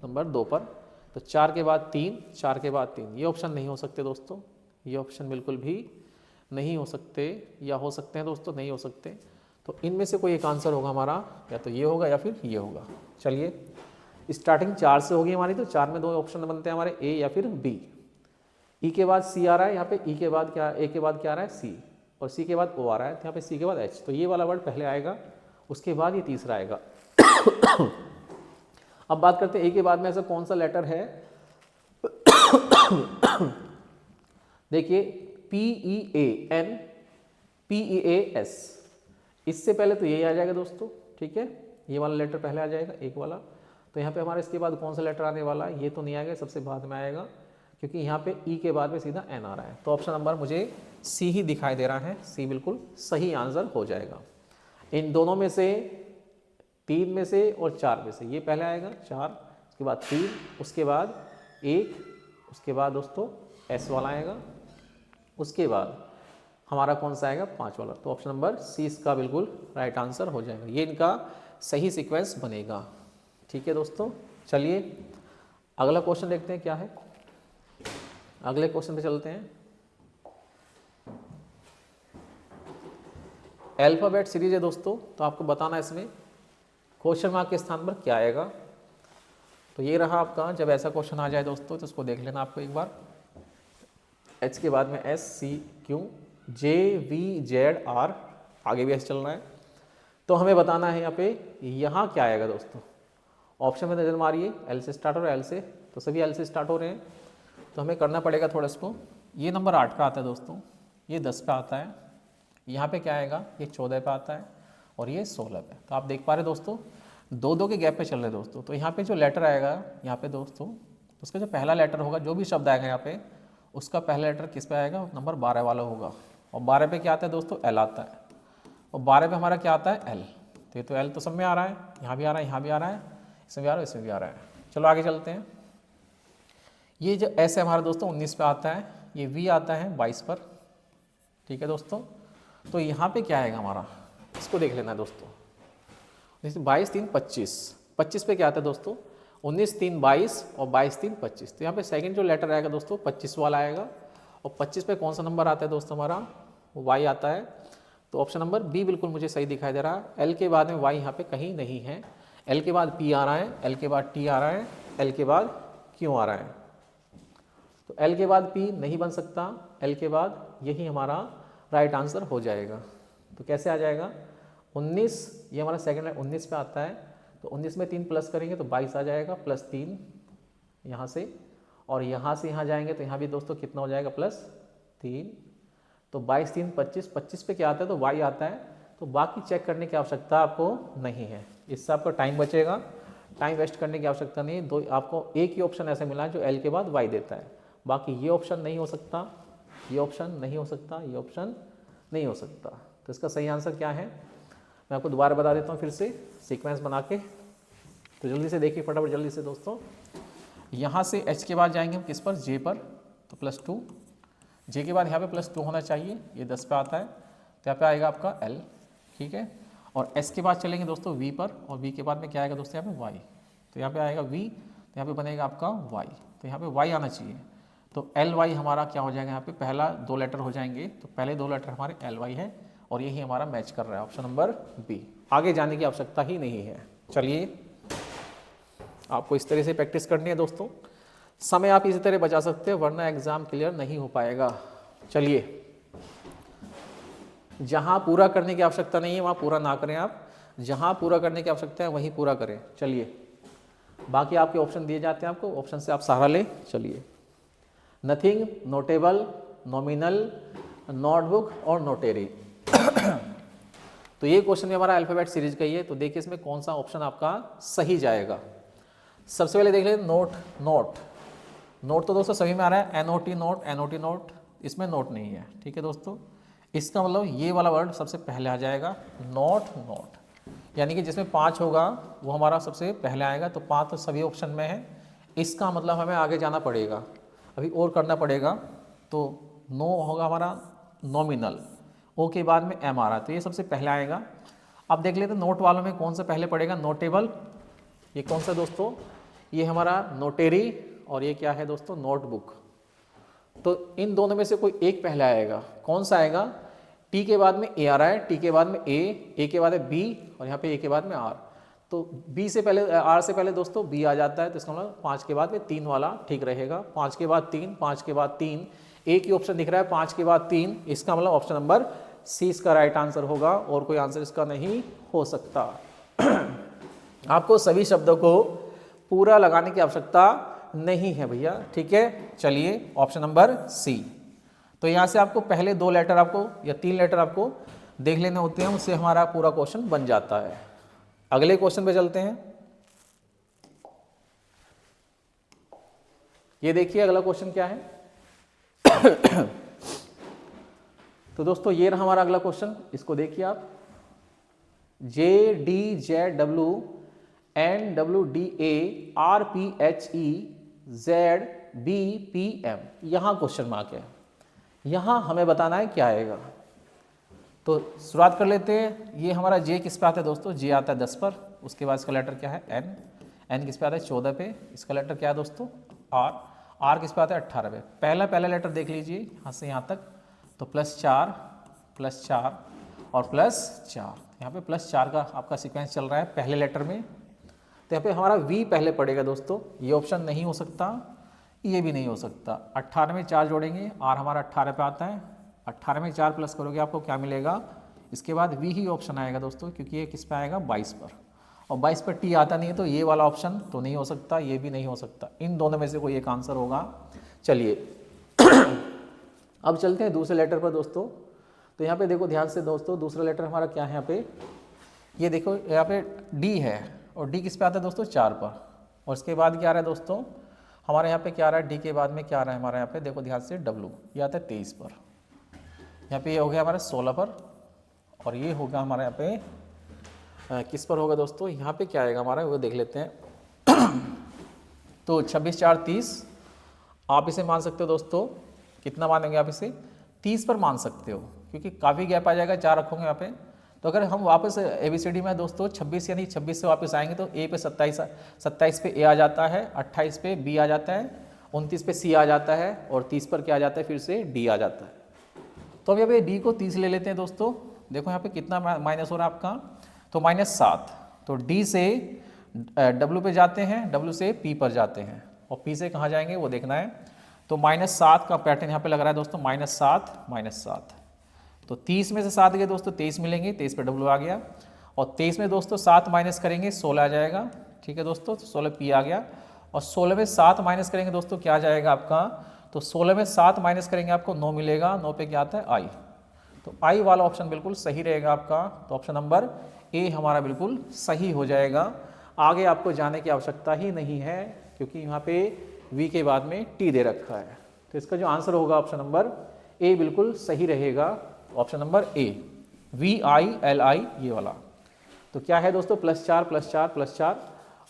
नंबर 2 पर। तो 4 के बाद 3, 4 के बाद 3, ये ऑप्शन नहीं हो सकते दोस्तों, ये ऑप्शन बिल्कुल भी नहीं हो सकते, या हो सकते हैं दोस्तों, नहीं हो सकते। तो इनमें से कोई एक आंसर होगा हमारा, या तो ये होगा या फिर ये होगा। चलिए, स्टार्टिंग 4 से होगी हमारी, तो 4 में 2 ऑप्शन बनते हैं हमारे, ए या फिर बी। ई के बाद सी आ रहा है, यहाँ पे ई के बाद क्या, ए के बाद क्या आ रहा है सी, और सी के बाद ओ आ रहा है, तो यहाँ पे सी के बाद एच, तो ये वाला वर्ड पहले आएगा, उसके बाद ये तीसरा आएगा। अब बात करते हैं ए के बाद में ऐसा कौन सा लेटर है। देखिए, PEAN, PEAS, इससे पहले तो यही आ जाएगा दोस्तों, ठीक है, ये वाला लेटर पहले आ जाएगा, एक वाला। तो यहाँ पे हमारे इसके बाद कौन सा लेटर आने वाला है, ये तो नहीं आएगा, सबसे बाद में आएगा, क्योंकि यहाँ पे ई के बाद में सीधा एन आ रहा है। तो ऑप्शन नंबर मुझे सी ही दिखाई दे रहा है, सी बिल्कुल सही आंसर हो जाएगा। इन दोनों में से, 3 में से और 4 में से, ये पहले आएगा 4, उसके बाद 3, उसके बाद 1, उसके बाद दोस्तों एस वाला आएगा, उसके बाद हमारा कौन सा आएगा 5 वाला। तो ऑप्शन नंबर सी इसका बिल्कुल राइट आंसर हो जाएगा, ये इनका सही सीक्वेंस बनेगा, ठीक है दोस्तों। चलिए अगला क्वेश्चन देखते हैं क्या है, अगले क्वेश्चन पे चलते हैं। अल्फाबेट सीरीज है दोस्तों, तो आपको बताना है इसमें क्वेश्चन मार्क के स्थान पर क्या आएगा। तो ये रहा आपका, जब ऐसा क्वेश्चन आ जाए दोस्तों तो उसको देख लेना आपको एक बार। एच के बाद में S, C, Q, J, V, Z, R, आगे भी एस चलना है। तो हमें बताना है यहाँ पे यहाँ क्या आएगा दोस्तों। ऑप्शन में नजर मारिए, एल से स्टार्ट हो रहा है, एल से, तो सभी एल से स्टार्ट हो रहे हैं, तो हमें करना पड़ेगा थोड़ा इसको। ये नंबर 8 पे आता है दोस्तों, ये 10 पे आता है, यहाँ पे क्या आएगा, ये 14 पे आता है, और ये 16 पे। तो आप देख पा रहे दोस्तों, 2-2 के गैप पे चल रहे दोस्तों। तो यहाँ पे जो लेटर आएगा यहाँ पे दोस्तों, उसका जो पहला लेटर होगा, जो भी शब्द आएगा यहाँ पे, उसका पहला लेटर किस पे आएगा, नंबर 12 वाला होगा। और 12 पे क्या आता है दोस्तों, एल आता है, और 12 पे हमारा क्या आता है, एल। तो ये तो एल तो सब में आ रहा है, यहाँ भी आ रहा है, यहाँ भी आ रहा है, इसमें भी आ रहा है, इसमें भी आ रहा है। चलो आगे चलते हैं। ये जो एस है हमारा दोस्तों 19 पे आता है, ये वी आता है 22 पर, ठीक है दोस्तों। तो यहाँ पे क्या आएगा हमारा, इसको देख लेना है दोस्तों। 22, 3, 25, 25 पे क्या आता है दोस्तों, 19, 3, 22 और 22, 3, 25। तो यहाँ पे सेकंड जो लेटर आएगा दोस्तों 25 वाला आएगा, और 25 पे कौन सा नंबर आता है दोस्तों हमारा, वाई आता है। तो ऑप्शन नंबर बी बिल्कुल मुझे सही दिखाई दे रहा है। एल के बाद में वाई यहाँ पे कहीं नहीं है, एल के बाद पी आ रहा है, एल के बाद टी आ रहा है, एल के बाद क्यू आ रहा है। तो एल के बाद पी नहीं बन सकता, एल के बाद यही हमारा राइट आंसर हो जाएगा। तो कैसे आ जाएगा, 19, ये हमारा सेकंड है, 19 पे आता है, तो 19 में 3 प्लस करेंगे तो 22 आ जाएगा, प्लस 3 यहाँ से, और यहाँ से यहाँ जाएंगे तो यहाँ भी दोस्तों कितना हो जाएगा, प्लस 3। तो 22, 3, 25, 25 पे क्या आता है, तो वाई आता है। तो बाकी चेक करने की आवश्यकता आपको नहीं है, इससे आपका टाइम बचेगा, टाइम वेस्ट करने की आवश्यकता नहीं है। दो आपको एक ही ऑप्शन ऐसा मिला है जो एल के बाद वाई देता है, बाकी ये ऑप्शन नहीं हो सकता, ये ऑप्शन नहीं हो सकता, ये ऑप्शन नहीं हो सकता। तो इसका सही आंसर क्या है, मैं आपको दोबारा बता देता हूँ फिर से सीक्वेंस बना के। तो जल्दी से देखिए, फटाफट जल्दी से दोस्तों। यहाँ से एच के बाद जाएंगे हम किस पर, जे पर, तो +2, जे के बाद यहाँ पे +2 होना चाहिए, ये 10 पे आता है, तो यहाँ पे आएगा आपका एल, ठीक है। और एस के बाद चलेंगे दोस्तों वी पर, और वी के बाद में क्या आएगा दोस्तों, यहाँ पे वाई, तो यहाँ पे आएगा वी, तो यहाँ पे बनेगा आपका वाई, तो यहाँ पे वाई आना चाहिए। तो एल वाई हमारा क्या हो जाएगा, यहाँ पे पहला 2 लेटर हो जाएंगे, तो पहले 2 लेटर हमारे एल वाई है, और यही हमारा मैच कर रहा है, ऑप्शन नंबर बी। आगे जाने की आवश्यकता ही नहीं है। चलिए आपको इस तरह से प्रैक्टिस करनी है दोस्तों, समय आप इसी तरह बचा सकते हैं, वरना एग्जाम क्लियर नहीं हो पाएगा। चलिए, जहां पूरा करने की आवश्यकता नहीं है वहां पूरा ना करें आप, जहां पूरा करने की आवश्यकता है वहीं पूरा करें। चलिए, बाकी आपके ऑप्शन दिए जाते हैं, आपको ऑप्शन से आप सहारा लें। चलिए, नथिंग, नोटेबल, नॉमिनल, नोटबुक और नोटेरी। तो ये क्वेश्चन भी हमारा अल्फाबेट सीरीज का ही है। तो देखिए इसमें कौन सा ऑप्शन आपका सही जाएगा। सबसे पहले देख लेते नोट। नोट तो दोस्तों सभी में आ रहा है, NOT नोट, NOT नोट, इसमें नोट नहीं है। ठीक है दोस्तों, इसका मतलब ये वाला वर्ड सबसे पहले आ जाएगा, नोट, यानी कि जिसमें 5 होगा वो हमारा सबसे पहले आएगा। तो 5 तो सभी ऑप्शन में है, इसका मतलब हमें आगे जाना पड़ेगा, अभी और करना पड़ेगा। तो नो होगा हमारा नॉमिनल, ओ के बाद में एम आ रहा है, तो ये सबसे पहले आएगा। अब देख लेते हैं नोट वालों में कौन सा पहले पड़ेगा, नोटेबल, ये कौन सा दोस्तों, ये हमारा नोटेरी, और ये क्या है दोस्तों, नोटबुक। तो इन दोनों में से कोई एक पहले आएगा, कौन सा आएगा, टी के बाद में ए आ रहा है, टी के बाद में ए के बाद है बी, और यहाँ पे ए के बाद में आर। तो बी से पहले, आर से पहले दोस्तों बी आ जाता है, तो इसका मतलब 5 के बाद में 3 वाला ठीक रहेगा। 5 के बाद 3, 5 के बाद 3, एक ही ऑप्शन दिख रहा है 5 के बाद 3, इसका मतलब ऑप्शन नंबर सी इसका राइट आंसर होगा, और कोई आंसर इसका नहीं हो सकता। आपको सभी शब्दों को पूरा लगाने की आवश्यकता नहीं है भैया, ठीक है। चलिए ऑप्शन नंबर सी। तो यहाँ से आपको पहले 2 लेटर आपको या 3 लेटर आपको देख लेने होते हैं, उससे हमारा पूरा क्वेश्चन बन जाता है। अगले क्वेश्चन पे चलते हैं। ये देखिए अगला क्वेश्चन क्या है। तो दोस्तों ये रहा हमारा अगला क्वेश्चन, इसको देखिए आप। JDZWARPHEZBPM, यहाँ क्वेश्चन मार्क है, यहाँ हमें बताना है क्या आएगा। तो शुरुआत कर लेते हैं। ये हमारा जे किस पे आता है दोस्तों, जे आता है 10 पर, उसके बाद इसका लेटर क्या है एन किस पे आता है 14 पे, इसका लेटर क्या है दोस्तों आर किस पे आता है 18 पे। पहला लेटर देख लीजिए यहाँ से यहाँ तक, तो +4 और +4, यहाँ पे +4 का आपका सीक्वेंस चल रहा है पहले लेटर में। तो यहाँ पे हमारा वी पहले पड़ेगा दोस्तों, ये ऑप्शन नहीं हो सकता, ये भी नहीं हो सकता। 18 में 4 जोड़ेंगे, आर हमारा 18 पे आता है, 18 में 4 प्लस करोगे आपको क्या मिलेगा, इसके बाद वी ही ऑप्शन आएगा दोस्तों, क्योंकि ये किस पे आएगा 22 पर, और 22 पर टी आता नहीं है, तो ये वाला ऑप्शन तो नहीं हो सकता, ये भी नहीं हो सकता। इन दोनों में से कोई एक आंसर होगा। चलिए अब चलते हैं दूसरे लेटर पर दोस्तों। तो यहाँ पे देखो ध्यान से दोस्तों, दूसरा लेटर हमारा क्या है यहाँ पे, ये देखो यहाँ पे डी है, और डी किस पे आता है दोस्तों 4 पर, और इसके बाद क्या आ रहा है दोस्तों हमारे यहाँ पे क्या आ रहा है, डी के बाद में क्या आ रहा है हमारे यहाँ पे, देखो ध्यान से डब्लू, ये आता है 23 पर, यहाँ पे ये हो गया हमारा 16 पर, और ये होगा हमारे यहाँ पे किस पर होगा दोस्तों, यहाँ पे क्या आएगा हमारा वो देख लेते हैं। तो 26 4 30, आप इसे मान सकते हो दोस्तों, कितना मानेंगे आप इसे 30 पर मान सकते हो, क्योंकि काफ़ी गैप आ जाएगा, 4 रखोगे यहाँ पे। तो अगर हम वापस ABCD में दोस्तों 26 यानी 26 से वापस आएंगे, तो ए पे 27 पे ए आ जाता है, 28 पे बी आ जाता है, 29 पे सी आ जाता है, और 30 पर क्या आ जाता है फिर से डी आ जाता है। तो अब यहाँ पे डी को 30 ले लेते हैं दोस्तों। देखो यहाँ पे कितना माइनस हो रहा है आपका, तो -7। तो डी से डब्ल्यू पे जाते हैं, डब्ल्यू से पी पर जाते हैं, और पी से कहाँ जाएंगे वो देखना है। तो -7 का पैटर्न यहाँ पे लग रहा है दोस्तों, -7। तो 30 में से 7 गए दोस्तों 23 मिलेंगे, 23 पे डब्ल्यू आ गया, और 23 में दोस्तों 7 माइनस करेंगे 16 आ जाएगा। ठीक है दोस्तों, तो 16 पी आ गया, और 16 में 7 माइनस करेंगे दोस्तों क्या आ जाएगा आपका, तो 16 में 7 माइनस करेंगे आपको 9 मिलेगा, 9 पे क्या आता है आई। तो आई वाला ऑप्शन बिल्कुल सही रहेगा आपका। तो ऑप्शन नंबर ए हमारा बिल्कुल सही हो जाएगा। आगे आपको जाने की आवश्यकता ही नहीं है, क्योंकि यहाँ पे वी के बाद में टी दे रखा है। तो इसका जो आंसर होगा ऑप्शन नंबर ए बिल्कुल सही रहेगा, ऑप्शन नंबर ए VILI ये वाला। तो क्या है दोस्तों +4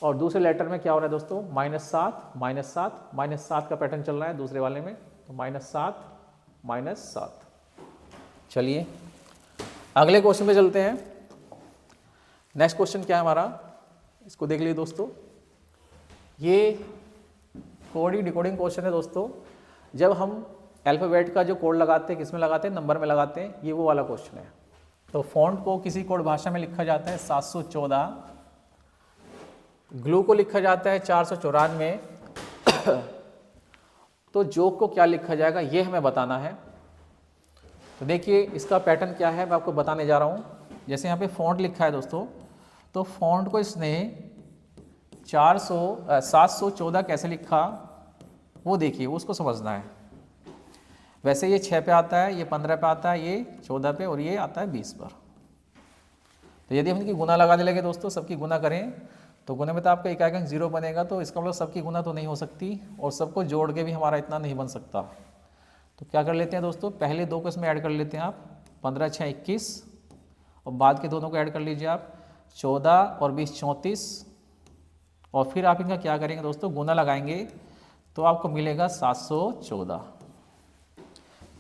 और दूसरे लेटर में क्या हो रहा है दोस्तों -7 का पैटर्न चल रहा है दूसरे वाले में, तो -7। चलिए अगले क्वेश्चन पे चलते हैं। नेक्स्ट क्वेश्चन क्या है हमारा, इसको देख लीजिए दोस्तों। ये कोडिंग डिकोडिंग क्वेश्चन है दोस्तों। जब हम अल्फाबेट का जो कोड लगाते हैं, किस में लगाते हैं, नंबर में लगाते हैं, ये वो वाला क्वेश्चन है। तो फॉन्ट को किसी कोड भाषा में लिखा जाता है 714, ग्लू को लिखा जाता है 494। तो जोक को क्या लिखा जाएगा ये हमें बताना है। तो देखिए इसका पैटर्न क्या है मैं आपको बताने जा रहा हूँ। जैसे यहाँ पे फॉन्ट लिखा है दोस्तों, तो फॉन्ट को इसने 714 कैसे लिखा वो देखिए, उसको समझना है। वैसे ये 6 पे आता है, ये 15 पे आता है, ये 14 पे और ये आता है 20 पर। तो यदि हम इनकी गुना लगाने लगे दोस्तों, सबकी गुना करें तो गुने में तो आपका इकाई अंक 0 बनेगा, तो इसका मतलब सबकी गुना तो नहीं हो सकती और सबको जोड़ के भी हमारा इतना नहीं बन सकता। तो क्या कर लेते हैं दोस्तों, पहले 2 को इसमें ऐड कर लेते हैं आप, 15 6 21 और बाद के दोनों को ऐड कर लीजिए आप, 14 और 20 34 और फिर आप इनका क्या करेंगे दोस्तों, गुना लगाएंगे तो आपको मिलेगा 714।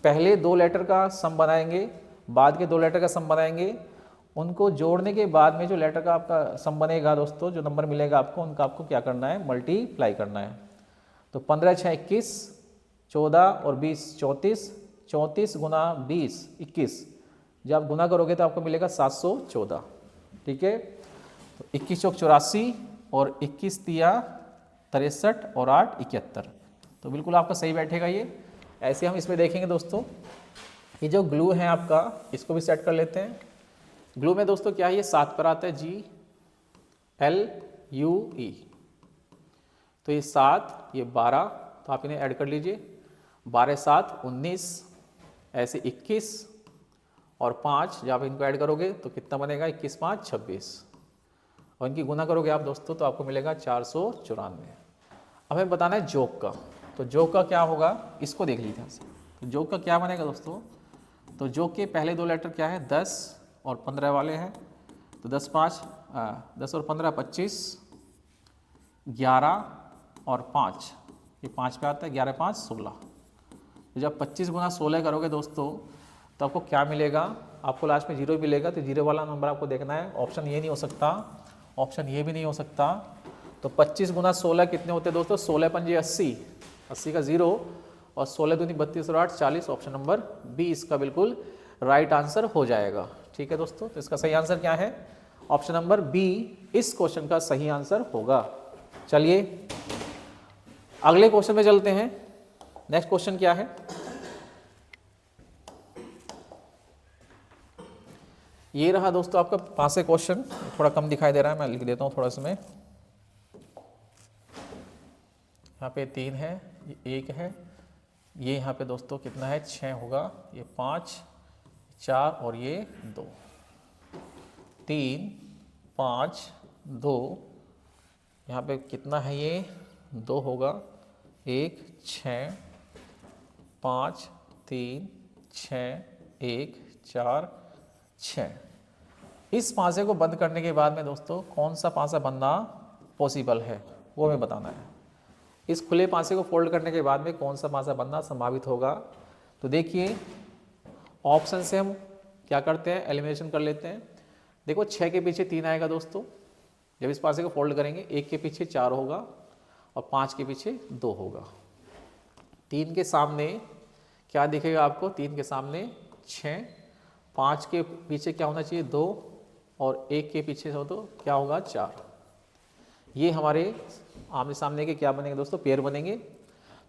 पहले 2 लेटर का सम बनाएंगे, बाद के 2 लेटर का सम बनाएंगे, उनको जोड़ने के बाद में जो लेटर का आपका सम बनेगा दोस्तों, जो नंबर मिलेगा आपको, उनका आपको क्या करना है, मल्टीप्लाई करना है। तो 15 6 21, 14 और 20 34, 34 गुना 20 21, जब आप गुना करोगे तो आपको मिलेगा 714। ठीक है, तो 21 चौक 84 और 21 तिया 63 और 8 71, तो बिल्कुल आपका सही बैठेगा ये। ऐसे हम इसमें देखेंगे दोस्तों, ये जो ग्लू है आपका, इसको भी सेट कर लेते हैं। ग्लू में दोस्तों क्या है, ये 7 पर आता है, GLUE, तो ये 7 ये 12, तो आप इन्हें ऐड कर लीजिए, 12 7 19, ऐसे 21 और 5, जब आप इनको ऐड करोगे तो कितना बनेगा, 21 5 26 और इनकी गुना करोगे आप दोस्तों तो आपको मिलेगा 494। अब हमें बताना है जोक का, तो जोक का क्या होगा इसको देख लीजिए। तो जोक का क्या बनेगा दोस्तों, तो जोक के पहले 2 लेटर क्या है, 10 और 15 वाले हैं, तो 10 और 15 25, 11 और 5, ये 5 पे आता है, 11 5 16। तो जब 25 गुना 16 करोगे दोस्तों तो आपको क्या मिलेगा, आपको लास्ट में 0 मिलेगा, तो 0 वाला नंबर आपको देखना है। ऑप्शन ये नहीं हो सकता, ऑप्शन ये भी नहीं हो सकता। तो 25 गुना 16 कितने होते हैं दोस्तों, 16 पंजे 80, 80 का 0 और 16 दूनी 32 और 8 40, ऑप्शन नंबर बी इसका बिल्कुल राइट आंसर हो जाएगा। ठीक है दोस्तों, तो इसका सही आंसर क्या है, ऑप्शन नंबर बी इस क्वेश्चन का सही आंसर होगा। चलिए अगले क्वेश्चन में चलते हैं। नेक्स्ट क्वेश्चन क्या है, ये रहा दोस्तों आपका 5 से क्वेश्चन, थोड़ा कम दिखाई दे रहा है, मैं लिख देता हूँ थोड़ा इसमें। यहाँ पे 3 है, ये 1 है, ये यहाँ पे दोस्तों कितना है 6 होगा, ये 5 4 और ये 2, 3 5 2, यहाँ पे कितना है ये 2 होगा, 1 6 5 3 6 1 4 6। इस पासे को बंद करने के बाद में दोस्तों कौन सा पासा बनना पॉसिबल है वो हमें बताना है। इस खुले पासे को फोल्ड करने के बाद में कौन सा पासा बनना संभावित होगा, तो देखिए ऑप्शन से हम क्या करते हैं, एलिमिनेशन कर लेते हैं। देखो 6 के पीछे 3 आएगा दोस्तों, जब इस पासे को फोल्ड करेंगे 1 के पीछे 4 होगा और 5 के पीछे 2 होगा। 3 के सामने क्या दिखेगा आपको, 3 के सामने 6, 5 के पीछे क्या होना चाहिए 2 और 1 के पीछे हो तो क्या होगा 4। ये हमारे आमने सामने के क्या बनेंगे दोस्तों, पेयर बनेंगे।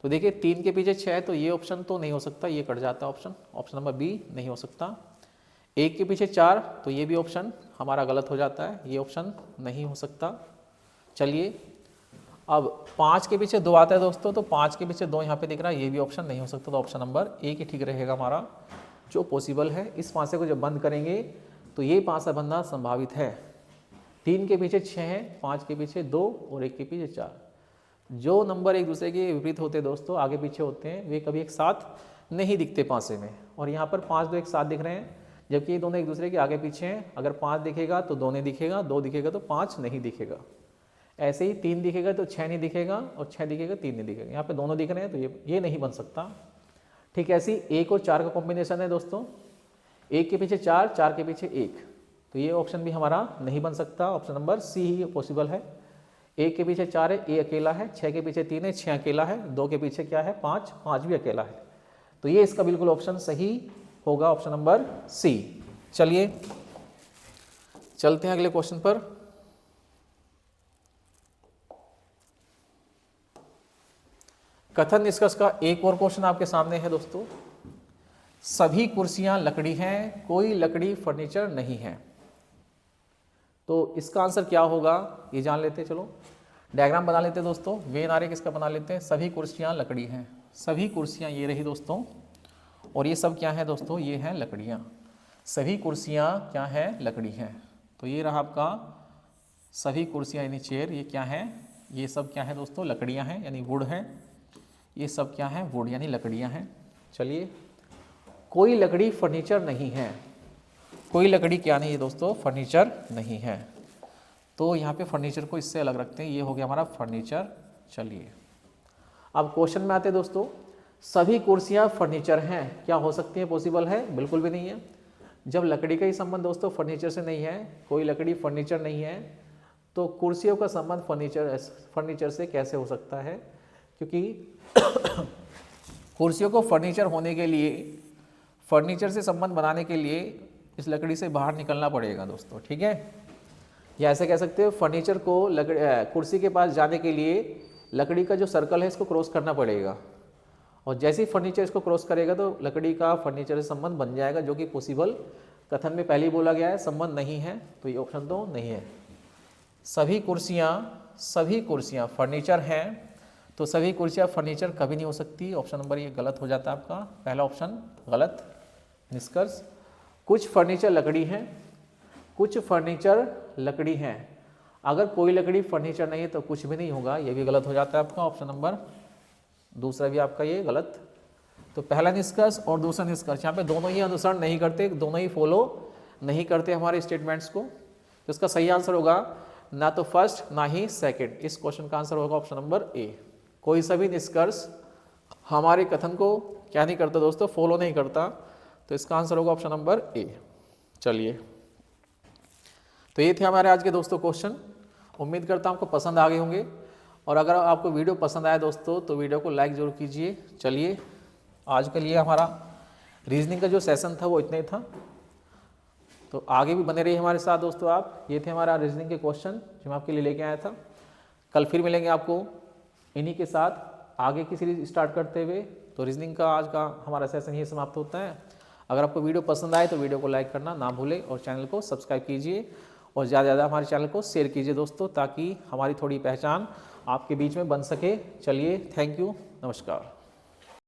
तो देखिए 3 के पीछे 6 है तो ये ऑप्शन तो नहीं हो सकता, ये कट जाता है ऑप्शन, ऑप्शन नंबर बी नहीं हो सकता। 1 के पीछे 4 तो ये भी ऑप्शन हमारा गलत हो जाता है, ये ऑप्शन नहीं हो सकता। चलिए अब 5 के पीछे 2 आता है दोस्तों, तो 5 के पीछे 2 यहाँ पे दिख रहा है, ये भी ऑप्शन नहीं हो सकता, तो ऑप्शन नंबर ए ही ठीक रहेगा हमारा जो पॉसिबल है। इस पासे को जब बंद करेंगे तो ये पासा बनना संभावित है। 3 के पीछे 6 है, 5 के पीछे 2 और 1 के पीछे 4। जो नंबर एक दूसरे के विपरीत होते हैं दोस्तों, आगे पीछे होते हैं, वे कभी एक साथ नहीं दिखते पासे में। और यहाँ पर 5 2 एक साथ दिख रहे हैं, जबकि ये दोनों एक दूसरे के आगे पीछे हैं। अगर 5 दिखेगा तो 2 नहीं दिखेगा, 2 दिखेगा तो 5 नहीं दिखेगा। ऐसे ही 3 दिखेगा तो 6 नहीं दिखेगा और 6 दिखेगा 3 नहीं दिखेगा। यहाँ पे दोनों दिख रहे हैं तो ये नहीं बन सकता। ठीक है, ऐसी 1 और 4 का कॉम्बिनेशन है दोस्तों, 1 के पीछे 4, 4 के पीछे 1, तो ये ऑप्शन भी हमारा नहीं बन सकता, ऑप्शन नंबर सी ही पॉसिबल है। 1 के पीछे 4 है, ए अकेला है, 6 के पीछे 3 है, 6 अकेला है, 2 के पीछे क्या है 5, 5 भी अकेला है, तो ये इसका बिल्कुल ऑप्शन सही होगा, ऑप्शन नंबर सी। चलिए चलते हैं अगले क्वेश्चन पर। कथन निष्कर्ष का एक और क्वेश्चन आपके सामने है दोस्तों। सभी कुर्सियां लकड़ी हैं, कोई लकड़ी फर्नीचर नहीं है, तो इसका आंसर क्या होगा ये जान लेते हैं। चलो डायग्राम बना लेते हैं दोस्तों, वेन आरेख इसका बना लेते हैं। सभी कुर्सियां लकड़ी हैं, सभी कुर्सियां ये रही दोस्तों, और ये सब क्या है दोस्तों, ये हैं लकड़ियाँ। सभी कुर्सियाँ क्या हैं, लकड़ी हैं। तो ये रहा आपका सभी कुर्सियाँ यानी चेयर, ये क्या है, ये सब क्या है दोस्तों, लकड़ियाँ हैं यानी वुड हैं। ये सब क्या है, वुड यानी लकड़ियाँ हैं। चलिए, कोई लकड़ी फर्नीचर नहीं है। कोई लकड़ी क्या नहीं है दोस्तों, फर्नीचर नहीं है। तो यहाँ पे फर्नीचर को इससे अलग रखते हैं, ये हो गया हमारा फर्नीचर। चलिए अब क्वेश्चन में आते हैं दोस्तों, सभी कुर्सियाँ फर्नीचर हैं, क्या हो सकती हैं, पॉसिबल है? बिल्कुल भी नहीं है। जब लकड़ी का ही संबंध दोस्तों फर्नीचर से नहीं है, कोई लकड़ी फर्नीचर नहीं है, तो कुर्सियों का संबंध फर्नीचर से कैसे हो सकता है? क्योंकि कुर्सियों को फर्नीचर होने के लिए, फर्नीचर से संबंध बनाने के लिए इस लकड़ी से बाहर निकलना पड़ेगा दोस्तों, ठीक है। या ऐसे कह सकते हो, फर्नीचर को कुर्सी के पास जाने के लिए लकड़ी का जो सर्कल है इसको क्रॉस करना पड़ेगा, और जैसे ही फर्नीचर इसको क्रॉस करेगा तो लकड़ी का फर्नीचर से संबंध बन जाएगा, जो कि पॉसिबल कथन में पहले ही बोला गया है, संबंध नहीं है। तो ये ऑप्शन तो नहीं है। सभी कुर्सियाँ फर्नीचर हैं, तो सभी कुर्सियाँ फर्नीचर कभी नहीं हो सकती। ऑप्शन नंबर ये गलत हो जाता है आपका, पहला ऑप्शन गलत। निष्कर्ष, कुछ फर्नीचर लकड़ी हैं, कुछ फर्नीचर लकड़ी हैं। अगर कोई लकड़ी फर्नीचर नहीं है तो कुछ भी नहीं होगा, ये भी गलत हो जाता है आपका। ऑप्शन नंबर दूसरा भी आपका ये गलत। तो पहला निष्कर्ष और दूसरा निष्कर्ष, यहाँ पे दोनों ही अनुसरण नहीं करते, दोनों ही फॉलो नहीं करते हमारे स्टेटमेंट्स को। तो इसका सही आंसर होगा ना तो फर्स्ट ना ही सेकंड। इस क्वेश्चन का आंसर होगा ऑप्शन नंबर ए। कोई सभी निष्कर्ष हमारे कथन को क्या नहीं करता दोस्तों, फॉलो नहीं करता। तो इसका आंसर होगा ऑप्शन नंबर ए। चलिए, तो ये थे हमारे आज के दोस्तों क्वेश्चन। उम्मीद करता हूँ आपको पसंद आ गए होंगे, और अगर आपको वीडियो पसंद आया दोस्तों तो वीडियो को लाइक जरूर कीजिए। चलिए, आज के लिए हमारा रीजनिंग का जो सेशन था वो इतना ही था, तो आगे भी बने रहिए हमारे साथ दोस्तों आप। ये थे हमारा रीजनिंग के क्वेश्चन जो मैं आपके लिए लेके आया था। कल फिर मिलेंगे आपको इन्हीं के साथ आगे की सीरीज स्टार्ट करते हुए। तो रीजनिंग का आज का हमारा सेशन यही समाप्त होता है। अगर आपको वीडियो पसंद आए तो वीडियो को लाइक करना ना भूलें, और चैनल को सब्सक्राइब कीजिए, और ज़्यादा से ज़्यादा हमारे चैनल को शेयर कीजिए दोस्तों, ताकि हमारी थोड़ी पहचान आपके बीच में बन सके। चलिए, थैंक यू, नमस्कार।